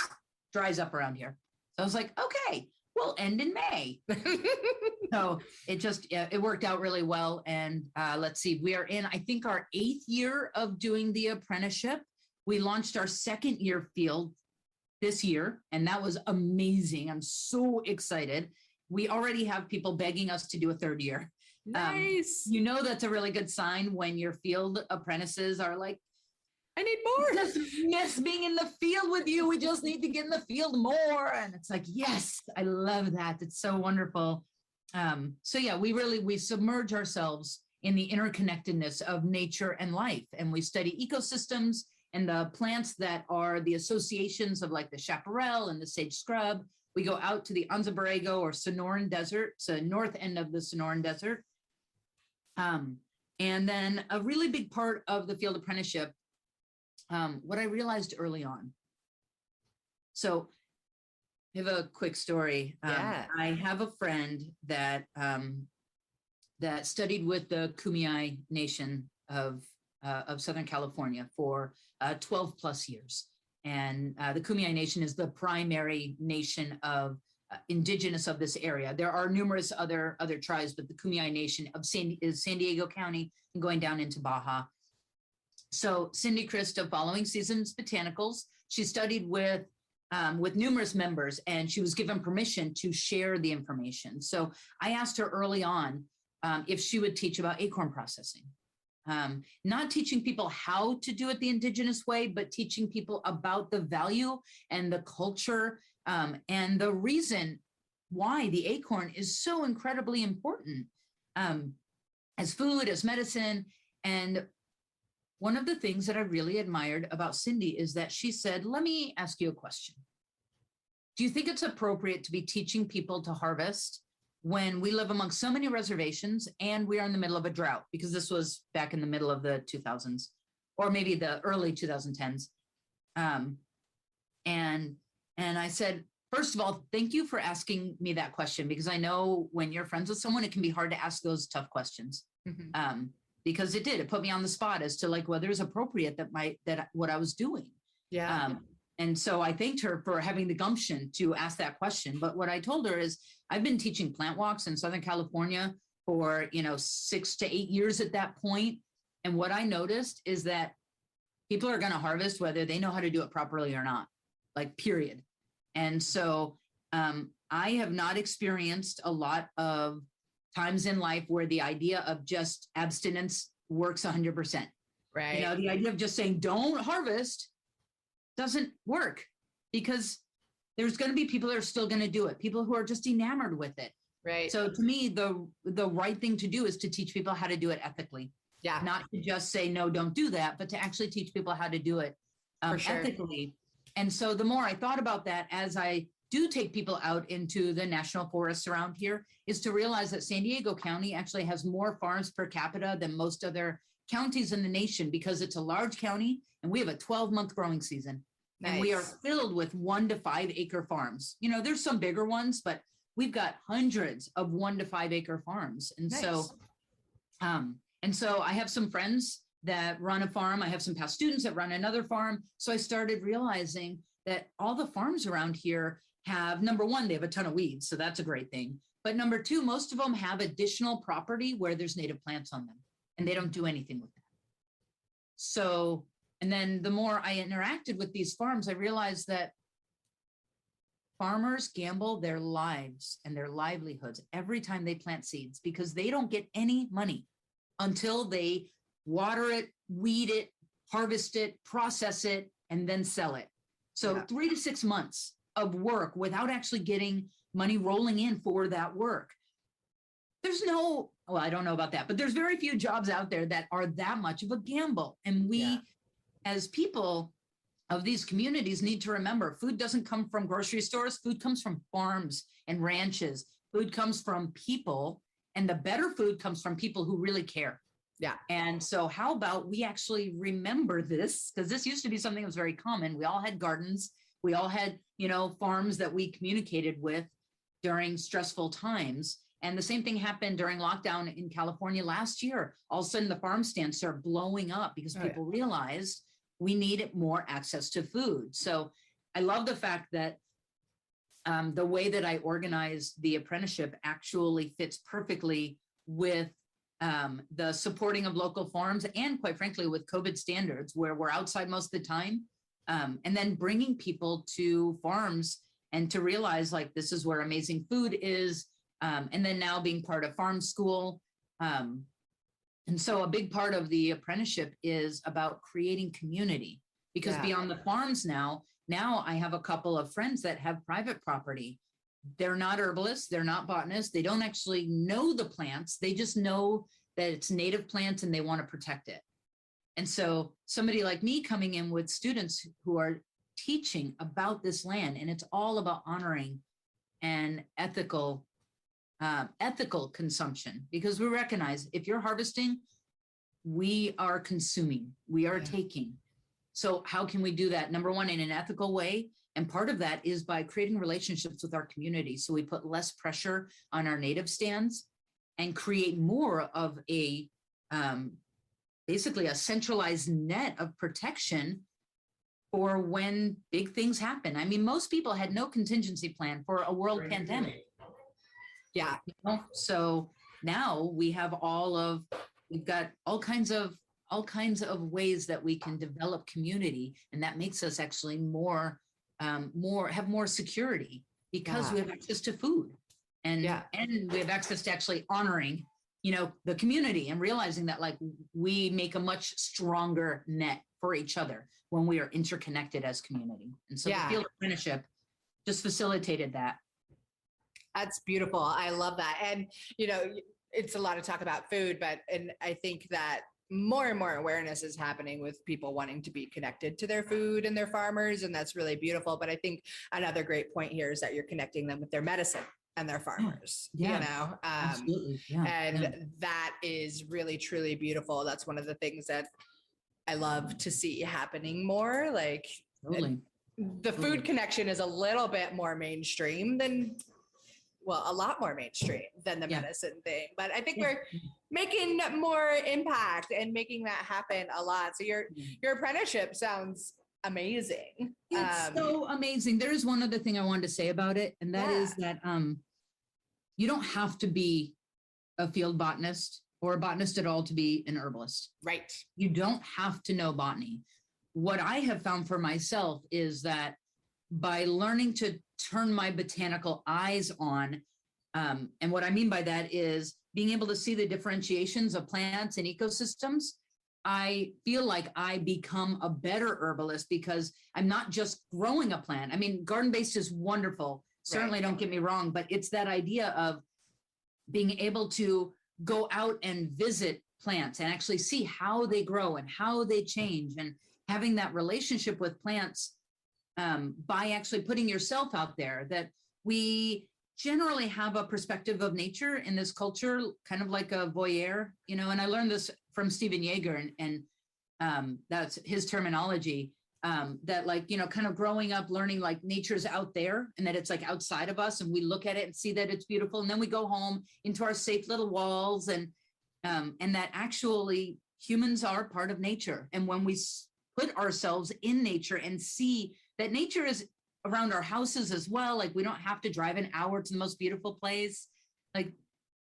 dries up around here. So I was like, okay, we'll end in May. So it worked out really well. And let's see, we are in, I think, our 8th year of doing the apprenticeship. We launched our 2nd year field this year, and that was amazing. I'm so excited. We already have people begging us to do a 3rd year. Nice. That's a really good sign when your field apprentices are like, I need more. Just miss being in the field with you. We just need to get in the field more. And it's like, yes, I love that. It's so wonderful. So yeah, we submerge ourselves in the interconnectedness of nature and life. And we study ecosystems and the plants that are the associations of like the chaparral and the sage scrub. We go out to the Anza Borrego or Sonoran Desert, so north end of the Sonoran Desert. And then a really big part of the field apprenticeship, what I realized early on. So I have a quick story. I have a friend that studied with the Kumeyaay Nation of Southern California for 12 plus years. And the Kumeyaay Nation is the primary nation of indigenous of this area. There are numerous other tribes, but the Kumeyaay Nation is San Diego County and going down into Baja. So Cindy Christ, following Seasons Botanicals, she studied with numerous members, and she was given permission to share the information. So I asked her early on if she would teach about acorn processing. Not teaching people how to do it the indigenous way, but teaching people about the value and the culture and the reason why the acorn is so incredibly important as food, as medicine. And one of the things that I really admired about Cindy is that she said, let me ask you a question. Do you think it's appropriate to be teaching people to harvest when we live among so many reservations and we are in the middle of a drought? Because this was back in the middle of the 2000s or maybe the early 2010s. And I said, first of all, thank you for asking me that question, because I know when you're friends with someone, it can be hard to ask those tough questions. Mm-hmm. Because it put me on the spot as to like whether it's appropriate that what I was doing. Yeah. And so I thanked her for having the gumption to ask that question. But what I told her is I've been teaching plant walks in Southern California for, 6 to 8 years at that point. And what I noticed is that people are going to harvest whether they know how to do it properly or not, like period. And so I have not experienced a lot of times in life where the idea of just abstinence works 100%. Right. The idea of just saying, don't harvest doesn't work because there's going to be people that are still going to do it, people who are just enamored with it. Right. So to me, the right thing to do is to teach people how to do it ethically. Yeah. Not to just say, no, don't do that, but to actually teach people how to do it For sure. ethically. And so the more I thought about that, as I do take people out into the national forests around here, is to realize that San Diego County actually has more farms per capita than most other counties in the nation, because it's a large county and we have a 12-month growing season. Nice. And we are filled with 1 to 5 acre farms. You know, there's some bigger ones, but we've got hundreds of 1 to 5 acre farms. And Nice. so I have some friends that run a farm. I have some past students that run another farm. So I started realizing that all the farms around here have, number one, they have a ton of weeds. So that's a great thing. But number two, most of them have additional property where there's native plants on them and they don't do anything with that. So, and then the more I interacted with these farms, I realized that farmers gamble their lives and their livelihoods every time they plant seeds, because they don't get any money until they water it, weed it, harvest it, process it, and then sell it. So 3 to 6 months of work without actually getting money rolling in for that work. There's no, well, I don't know about that, but there's very few jobs out there that are that much of a gamble. And we, as people of these communities, need to remember, food doesn't come from grocery stores. Food comes from farms and ranches. Food comes from people, and the better food comes from people who really care. Yeah. And so how about we actually remember this? Because this used to be something that was very common. We all had gardens. We all had, you know, farms that we communicated with during stressful times. And the same thing happened during lockdown in California last year. All of a sudden, the farm stands started blowing up because people realized we need more access to food. So I love the fact that the way that I organized the apprenticeship actually fits perfectly with the supporting of local farms, and quite frankly, with COVID standards, where we're outside most of the time, and then bringing people to farms and to realize, like, this is where amazing food is. And then now being part of farm school. And so a big part of the apprenticeship is about creating community, because beyond the farms now I have a couple of friends that have private property. They're not herbalists. They're not botanists. They don't actually know the plants. They just know that it's native plants and they want to protect it. And so somebody like me coming in with students who are teaching about this land, and it's all about honoring and ethical consumption, because we recognize if you're harvesting, we are consuming, we are taking. So how can we do that? Number one, in an ethical way. And part of that is by creating relationships with our community. So we put less pressure on our native stands and create more of a, basically a centralized net of protection for when big things happen. I mean, most people had no contingency plan for a world pandemic. Yeah. You know? So now we have we've got all kinds of ways that we can develop community. And that makes us actually have more security, because we have access to food and we have access to actually honoring, you know, the community, and realizing that, like, we make a much stronger net for each other when we are interconnected as community. And so the field apprenticeship just facilitated that. That's beautiful. I love that. And, you know, it's a lot of talk about food, and I think that more and more awareness is happening with people wanting to be connected to their food and their farmers. And that's really beautiful. But I think another great point here is that you're connecting them with their medicine and their farmers, you know, absolutely. That is really, truly beautiful. That's one of the things that I love to see happening more. Like, the food connection is a little bit more mainstream than, well, a lot more mainstream than the medicine thing. But I think we're making more impact and making that happen a lot. So your apprenticeship sounds amazing. It's so amazing. There is one other thing I wanted to say about it, and that is that you don't have to be a field botanist or a botanist at all to be an herbalist. Right. You don't have to know botany. What I have found for myself is that by learning to turn my botanical eyes on, and what I mean by that is being able to see the differentiations of plants and ecosystems, I feel like I become a better herbalist because I'm not just growing a plant. I mean, garden-based is wonderful. Certainly, don't get me wrong, but it's that idea of being able to go out and visit plants and actually see how they grow and how they change, and having that relationship with plants by actually putting yourself out there. That we generally have a perspective of nature in this culture, kind of like a voyeur, you know, and I learned this from Stephen Yeager, and that's his terminology, that like, you know, kind of growing up, learning like nature's out there and that it's like outside of us, and we look at it and see that it's beautiful. And then we go home into our safe little walls, and that actually humans are part of nature. And when we put ourselves in nature and see that nature is around our houses as well, like we don't have to drive an hour to the most beautiful place. Like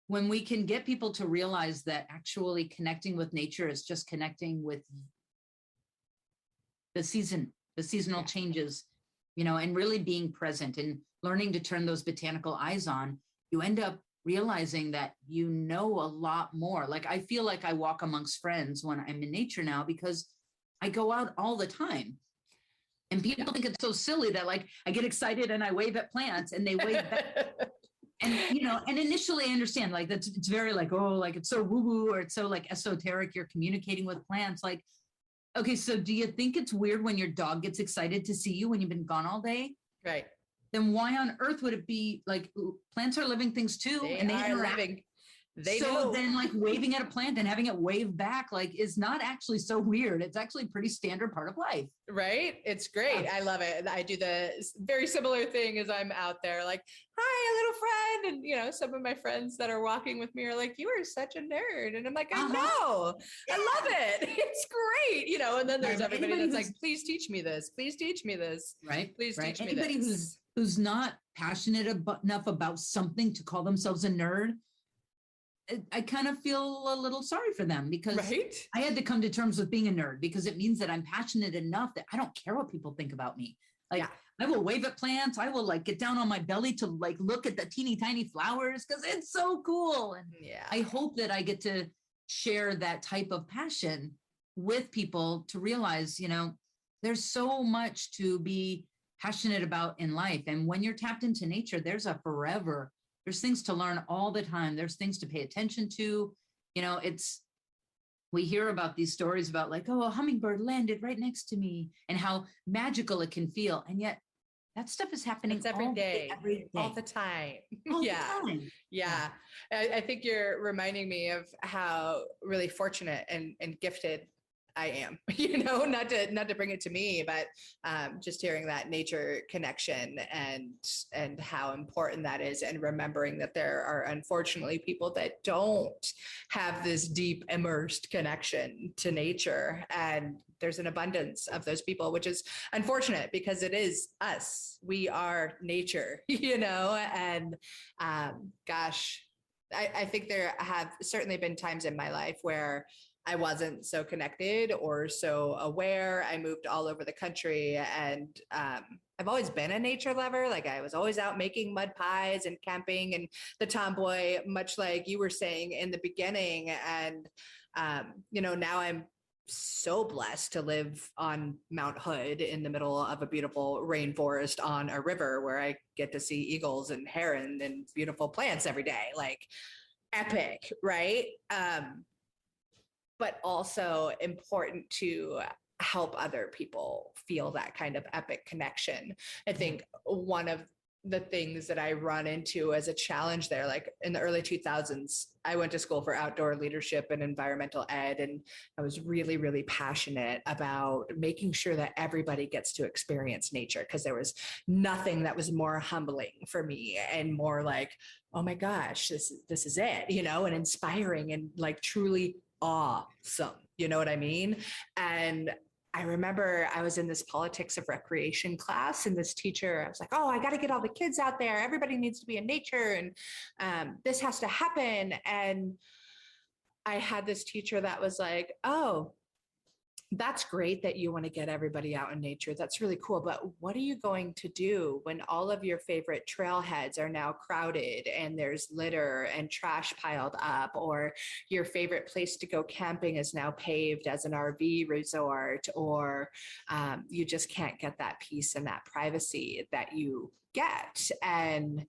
when we can get people to realize that actually connecting with nature is just connecting with the seasonal changes, you know, and really being present and learning to turn those botanical eyes on, you end up realizing that you know a lot more. Like I feel like I walk amongst friends when I'm in nature now because I go out all the time. And people think it's so silly that like I get excited and I wave at plants and they wave back. And, you know, and initially I understand like that's, it's very like, oh, like it's so woo woo, or it's so like esoteric. You're communicating with plants. Like, okay, so do you think it's weird when your dog gets excited to see you when you've been gone all day? Right. Then why on earth would it be like plants are living things too? And they are living. So then like waving at a plant and having it wave back like is not actually so weird. It's actually a pretty standard part of life. Right. It's great. I love it. I do the very similar thing as I'm out there like, hi, little friend. And, you know, some of my friends that are walking with me are like, you are such a nerd. And I'm like, I know. I love it. It's great. You know, and then there's everybody that's like, please teach me this. Please teach me this. Right. Please teach me Anybody this. who's not passionate enough about something to call themselves a nerd, I kind of feel a little sorry for them because I had to come to terms with being a nerd because it means that I'm passionate enough that I don't care what people think about me. Like I will wave at plants. I will like get down on my belly to like look at the teeny tiny flowers because it's so cool. And I hope that I get to share that type of passion with people to realize, you know, there's so much to be passionate about in life. And when you're tapped into nature, there's things to learn all the time. There's things to pay attention to. You know, we hear about these stories about like, oh, a hummingbird landed right next to me and how magical it can feel. And yet that stuff is happening every day, all the time. All the time. Yeah. I think you're reminding me of how really fortunate and gifted I am, you know, not to bring it to me, but just hearing that nature connection and how important that is, and remembering that there are unfortunately people that don't have this deep immersed connection to nature, and there's an abundance of those people, which is unfortunate because it is us. We are nature, you know, and gosh, I think there have certainly been times in my life where I wasn't so connected or so aware. I moved all over the country, and I've always been a nature lover. Like I was always out making mud pies and camping and the tomboy, much like you were saying in the beginning. And, you know, now I'm so blessed to live on Mount Hood in the middle of a beautiful rainforest on a river where I get to see eagles and heron and beautiful plants every day. Like epic, right? But also important to help other people feel that kind of epic connection. I think one of the things that I run into as a challenge there, like in the early 2000s, I went to school for outdoor leadership and environmental ed. And I was really, really passionate about making sure that everybody gets to experience nature, because there was nothing that was more humbling for me and more like, oh my gosh, this is it, you know, and inspiring and like truly awesome. You know what I mean? And I remember I was in this politics of recreation class, and this teacher, I was like, oh, I got to get all the kids out there. Everybody needs to be in nature, and this has to happen. And I had this teacher that was like, oh, That's great that you want to get everybody out in nature. That's really cool. But what are you going to do when all of your favorite trailheads are now crowded and there's litter and trash piled up, or your favorite place to go camping is now paved as an RV resort, or you just can't get that peace and that privacy that you get? And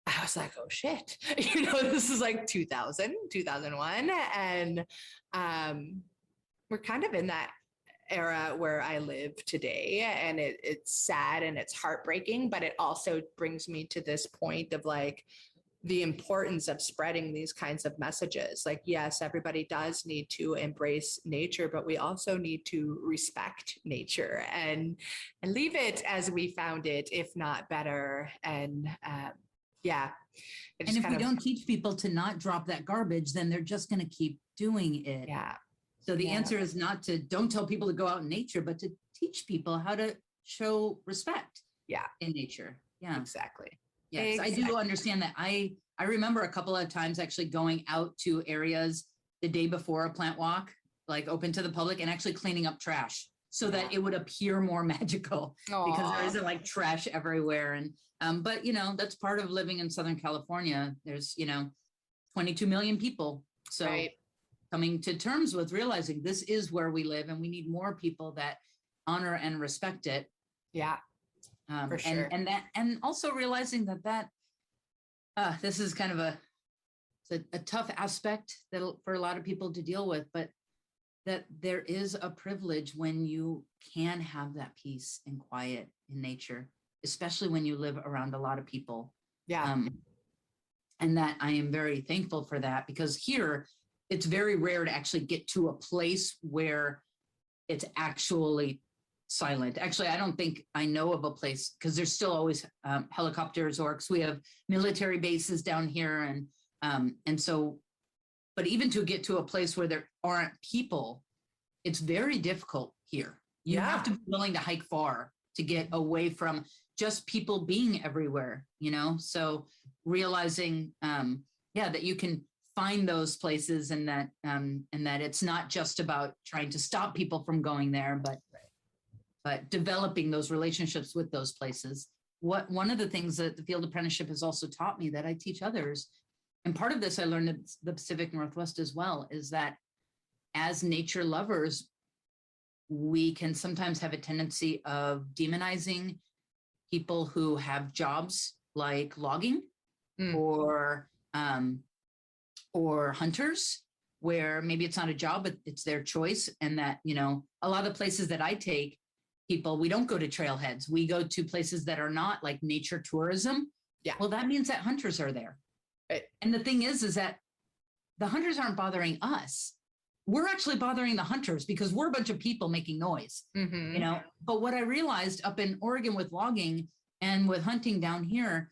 I was like, oh shit, this is like 2000, 2001. And we're kind of in that era where I live today, and it's sad and it's heartbreaking, but it also brings me to this point of like the importance of spreading these kinds of messages. Like, yes, everybody does need to embrace nature, but we also need to respect nature and leave it as we found it, if not better. And yeah. And if we don't teach people to not drop that garbage, then they're just going to keep doing it. Yeah. So the answer is not to don't tell people to go out in nature, but to teach people how to show respect. In nature. Yeah, exactly. Yes, exactly. I do understand that. I remember a couple of times actually going out to areas the day before a plant walk, like open to the public, and actually cleaning up trash so that it would appear more magical. Aww. Because there isn't like trash everywhere. And but that's part of living in Southern California. There's 22 million people. So coming to terms with realizing this is where we live, and we need more people that honor and respect it. Yeah, for sure. And also realizing that this is kind of a tough aspect that for a lot of people to deal with, but that there is a privilege when you can have that peace and quiet in nature, especially when you live around a lot of people. Yeah. And that I am very thankful for that, because here it's very rare to actually get to a place where it's actually silent. Actually, I don't think I know of a place, because there's still always helicopters, or because we have military bases down here. And so, but even to get to a place where there aren't people, it's very difficult here. You have to be willing to hike far to get away from just people being everywhere, So realizing, that you can find those places, and that it's not just about trying to stop people from going there, but developing those relationships with those places. One of the things that the field apprenticeship has also taught me that I teach others, and part of this I learned in the Pacific Northwest as well, is that as nature lovers, we can sometimes have a tendency of demonizing people who have jobs like logging or hunters, where maybe it's not a job, but it's their choice. And that, a lot of places that I take people, we don't go to trailheads. We go to places that are not like nature tourism. Yeah. Well, that means that hunters are there. Right. And the thing is that the hunters aren't bothering us. We're actually bothering the hunters, because we're a bunch of people making noise, But what I realized up in Oregon with logging and with hunting down here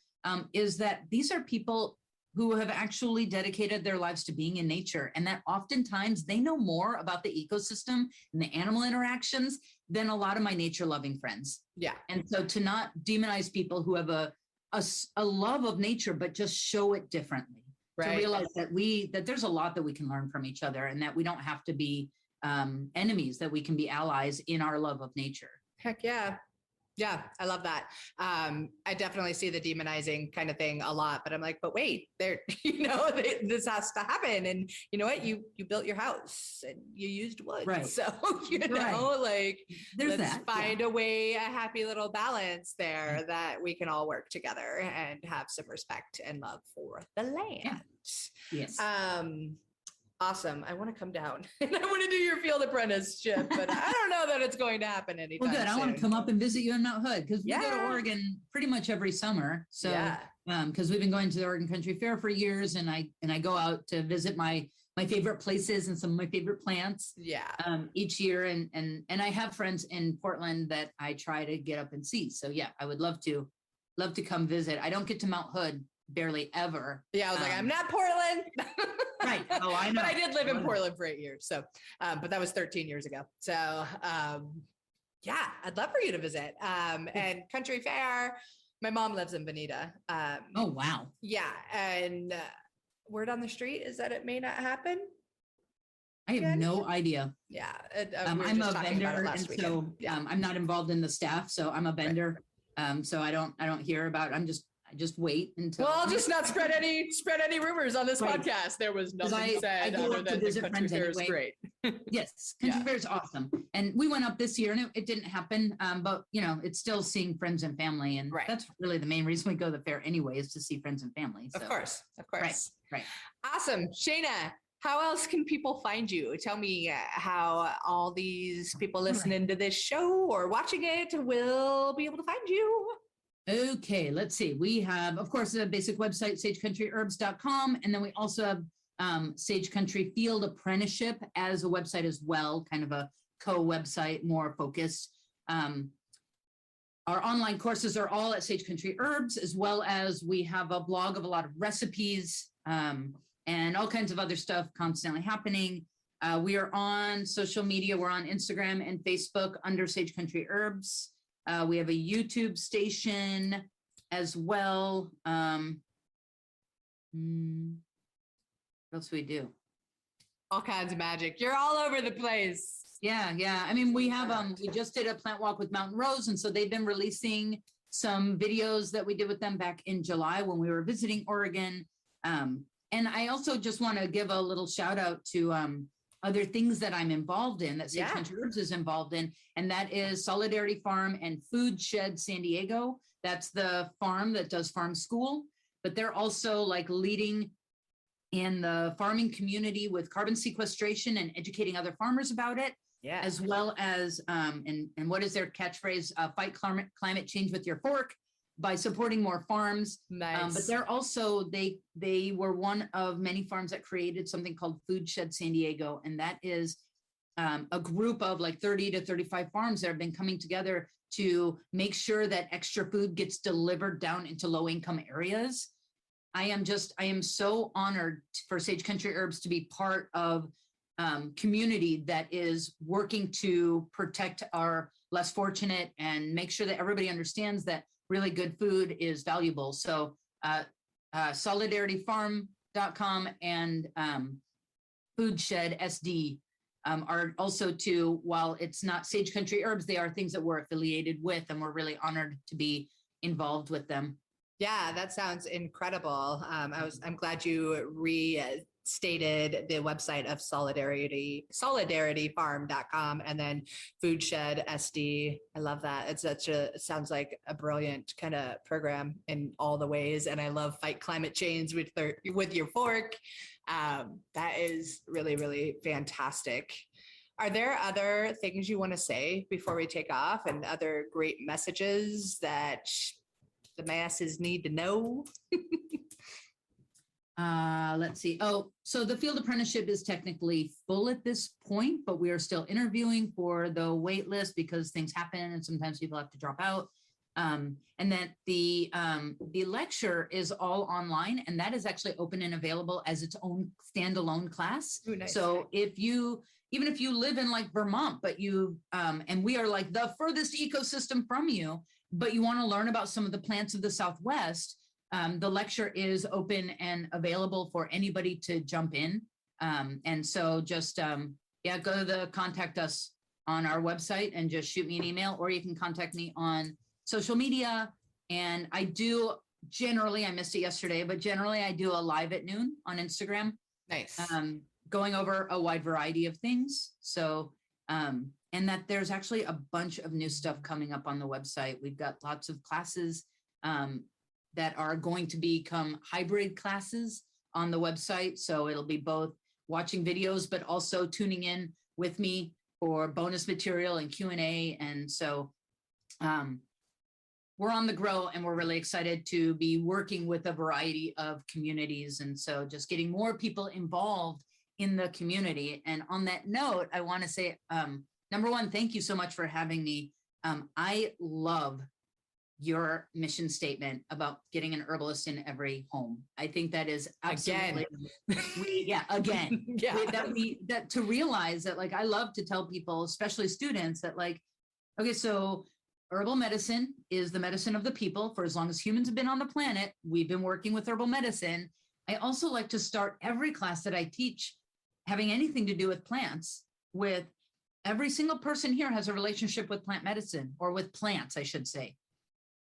is that these are people who have actually dedicated their lives to being in nature, and that oftentimes they know more about the ecosystem and the animal interactions than a lot of my nature loving friends. Yeah. And so to not demonize people who have a love of nature, but just show it differently. Right. To realize that there's a lot that we can learn from each other, and that we don't have to be enemies, that we can be allies in our love of nature. Heck yeah. Yeah, I love that. I definitely see the demonizing kind of thing a lot, but I'm like, but wait, this has to happen. And you know what? You built your house and you used wood. Right. So, let's find a way, a happy little balance there that we can all work together and have some respect and love for the land. Yes. Awesome. I want to come down and I want to do your field apprenticeship, but I don't know that it's going to happen anytime soon. I want to come up and visit you in Mount Hood, because we go to Oregon pretty much every summer. So, because we've been going to the Oregon Country Fair for years, and I go out to visit my favorite places and some of my favorite plants. Yeah. Each year, and I have friends in Portland that I try to get up and see. So yeah, I would love to come visit. I don't get to Mount Hood barely ever. Yeah, I was like, I'm not Portland. Right. Oh, I know. But I did live in Portland for 8 years. So, but that was 13 years ago. So, yeah, I'd love for you to visit. And Country Fair, my mom lives in Bonita. Oh, wow. Yeah. And word on the street is that it may not happen. I have no idea. Yeah. I'm a vendor, and so I'm not involved in the staff, so I'm a vendor. Right. So I don't hear about it. I just wait until. Well, I'll just not spread any rumors on this podcast. There was nothing said other than the country fair is great. Yes, country fair is awesome, and we went up this year, and it didn't happen. But it's still seeing friends and family, and that's really the main reason we go to the fair anyway, is to see friends and family. So. Of course. Right. Awesome, Shana. How else can people find you? Tell me how all these people listening to this show or watching it will be able to find you. Okay, let's see. We have, of course, a basic website, sagecountryherbs.com. And then we also have Sage Country Field Apprenticeship as a website as well, kind of a co-website, more focused. Our online courses are all at Sage Country Herbs, as well as we have a blog of a lot of recipes, and all kinds of other stuff constantly happening. We are on social media. We're on Instagram and Facebook under Sage Country Herbs. We have a YouTube station as well. What else do we do? All kinds of magic. You're all over the place. Yeah. I mean, we have, we just did a plant walk with Mountain Rose. And so they've been releasing some videos that we did with them back in July when we were visiting Oregon. And I also just want to give a little shout out to other things that I'm involved in, that Sage Country Herbs is involved in, and that is Solidarity Farm and Food Shed San Diego. That's the farm that does farm school, but they're also like leading in the farming community with carbon sequestration and educating other farmers about it, as well as, and what is their catchphrase? Fight climate change with your fork, by supporting more farms. Nice. But they're also, they were one of many farms that created something called Food Shed San Diego. And that is a group of like 30 to 35 farms that have been coming together to make sure that extra food gets delivered down into low income areas. I am so honored for Sage Country Herbs to be part of community that is working to protect our less fortunate and make sure that everybody understands that really good food is valuable. So solidarityfarm.com and Food Shed SD are also two, while it's not Sage Country Herbs, they are things that we're affiliated with, and we're really honored to be involved with them. Yeah, that sounds incredible. I'm glad you restated the website of solidarityfarm.com and then Food Shed SD. I love that. It sounds like a brilliant kind of program in all the ways. And I love fight climate change with your fork. That is really, really fantastic. Are there other things you want to say before we take off, and other great messages that the masses need to know? Let's see. Oh, so the field apprenticeship is technically full at this point, but we are still interviewing for the wait list because things happen and sometimes people have to drop out. And then the lecture is all online, and that is actually open and available as its own standalone class. Ooh, nice. So even if you live in like Vermont, but and we are like the furthest ecosystem from you, but you want to learn about some of the plants of the Southwest, the lecture is open and available for anybody to jump in. And so just, go to contact us on our website and just shoot me an email, or you can contact me on social media. And I do generally, I missed it yesterday, but generally I do a live at noon on Instagram. Nice. Going over a wide variety of things. So, and that there's actually a bunch of new stuff coming up on the website. We've got lots of classes that are going to become hybrid classes on the website. So it'll be both watching videos, but also tuning in with me for bonus material and Q&A. And so we're on the grow, and we're really excited to be working with a variety of communities. And so just getting more people involved in the community. And on that note, I want to say, number one, thank you so much for having me. I love your mission statement about getting an herbalist in every home. I think that is absolutely again. That to realize that, like, I love to tell people, especially students, that like, okay, so herbal medicine is the medicine of the people. For as long as humans have been on the planet, we've been working with herbal medicine. I also like to start every class that I teach having anything to do with plants. With every single person here has a relationship with plant medicine, or with plants, I should say.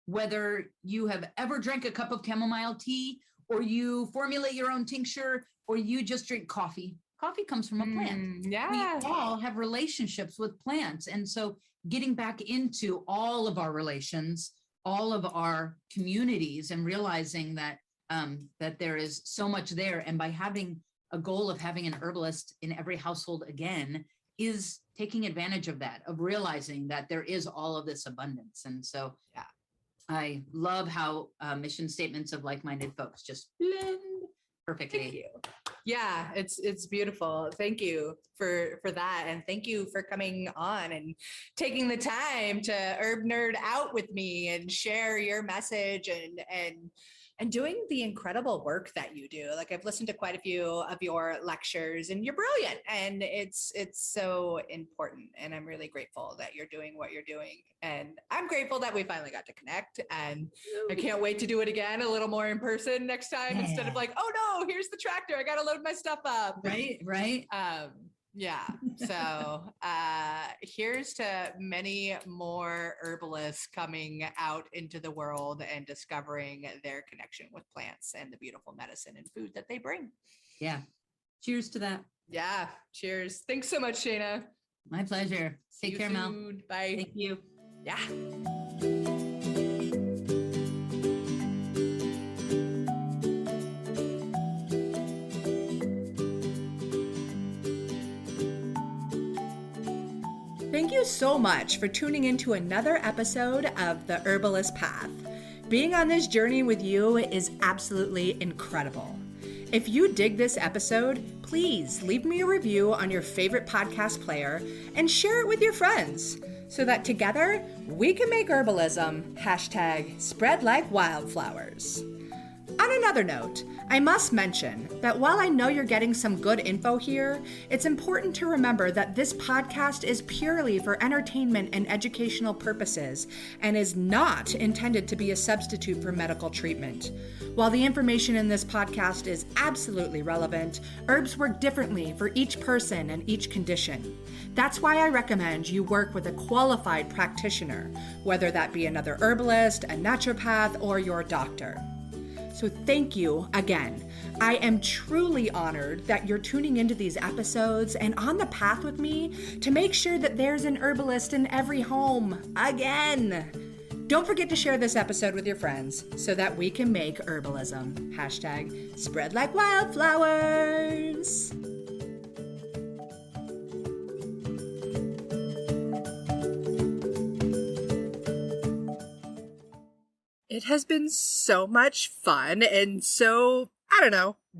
Whether you have ever drank a cup of chamomile tea, or you formulate your own tincture, or you just drink coffee. Coffee comes from a plant. Yeah. We all have relationships with plants. And so getting back into all of our relations, all of our communities, and realizing that that there is so much there. And by having a goal of having an herbalist in every household again is taking advantage of that, of realizing that there is all of this abundance. And so Yeah. I love how mission statements of like-minded folks just blend perfectly. Thank you. Yeah, it's beautiful. Thank you for that, and thank you for coming on and taking the time to herb nerd out with me and share your message and doing the incredible work that you do. Like, I've listened to quite a few of your lectures, and you're brilliant, and it's so important. And I'm really grateful that you're doing what you're doing. And I'm grateful that we finally got to connect, and I can't wait to do it again a little more in person next time, instead of like, oh no, here's the tractor, I got to load my stuff up. Right. Yeah. So here's to many more herbalists coming out into the world and discovering their connection with plants and the beautiful medicine and food that they bring. Yeah. Cheers to that. Yeah. Cheers. Thanks so much, Shana. My pleasure. Take care, Mel. Bye. Thank you. Yeah. Thank you so much for tuning into another episode of The Herbalist Path. Being on this journey with you is absolutely incredible. If you dig this episode, please leave me a review on your favorite podcast player and share it with your friends so that together we can make herbalism #spread like wildflowers. On another note, I must mention that while I know you're getting some good info here, it's important to remember that this podcast is purely for entertainment and educational purposes and is not intended to be a substitute for medical treatment. While the information in this podcast is absolutely relevant, herbs work differently for each person and each condition. That's why I recommend you work with a qualified practitioner, whether that be another herbalist, a naturopath, or your doctor. So thank you again. I am truly honored that you're tuning into these episodes and on the path with me to make sure that there's an herbalist in every home again. Don't forget to share this episode with your friends so that we can make herbalism #spread like wildflowers. It has been so much fun and so,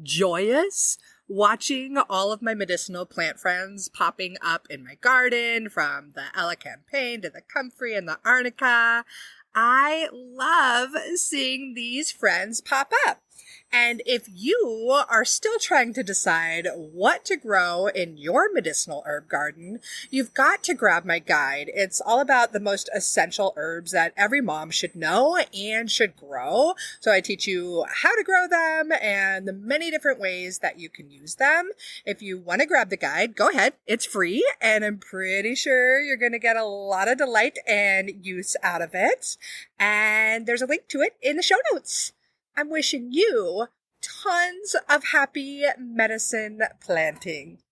joyous watching all of my medicinal plant friends popping up in my garden, from the elecampane to the comfrey and the arnica. I love seeing these friends pop up. And if you are still trying to decide what to grow in your medicinal herb garden, you've got to grab my guide. It's all about the most essential herbs that every mom should know and should grow. So I teach you how to grow them and the many different ways that you can use them. If you want to grab the guide, go ahead. It's free, and I'm pretty sure you're going to get a lot of delight and use out of it. And there's a link to it in the show notes. I'm wishing you tons of happy medicine planting.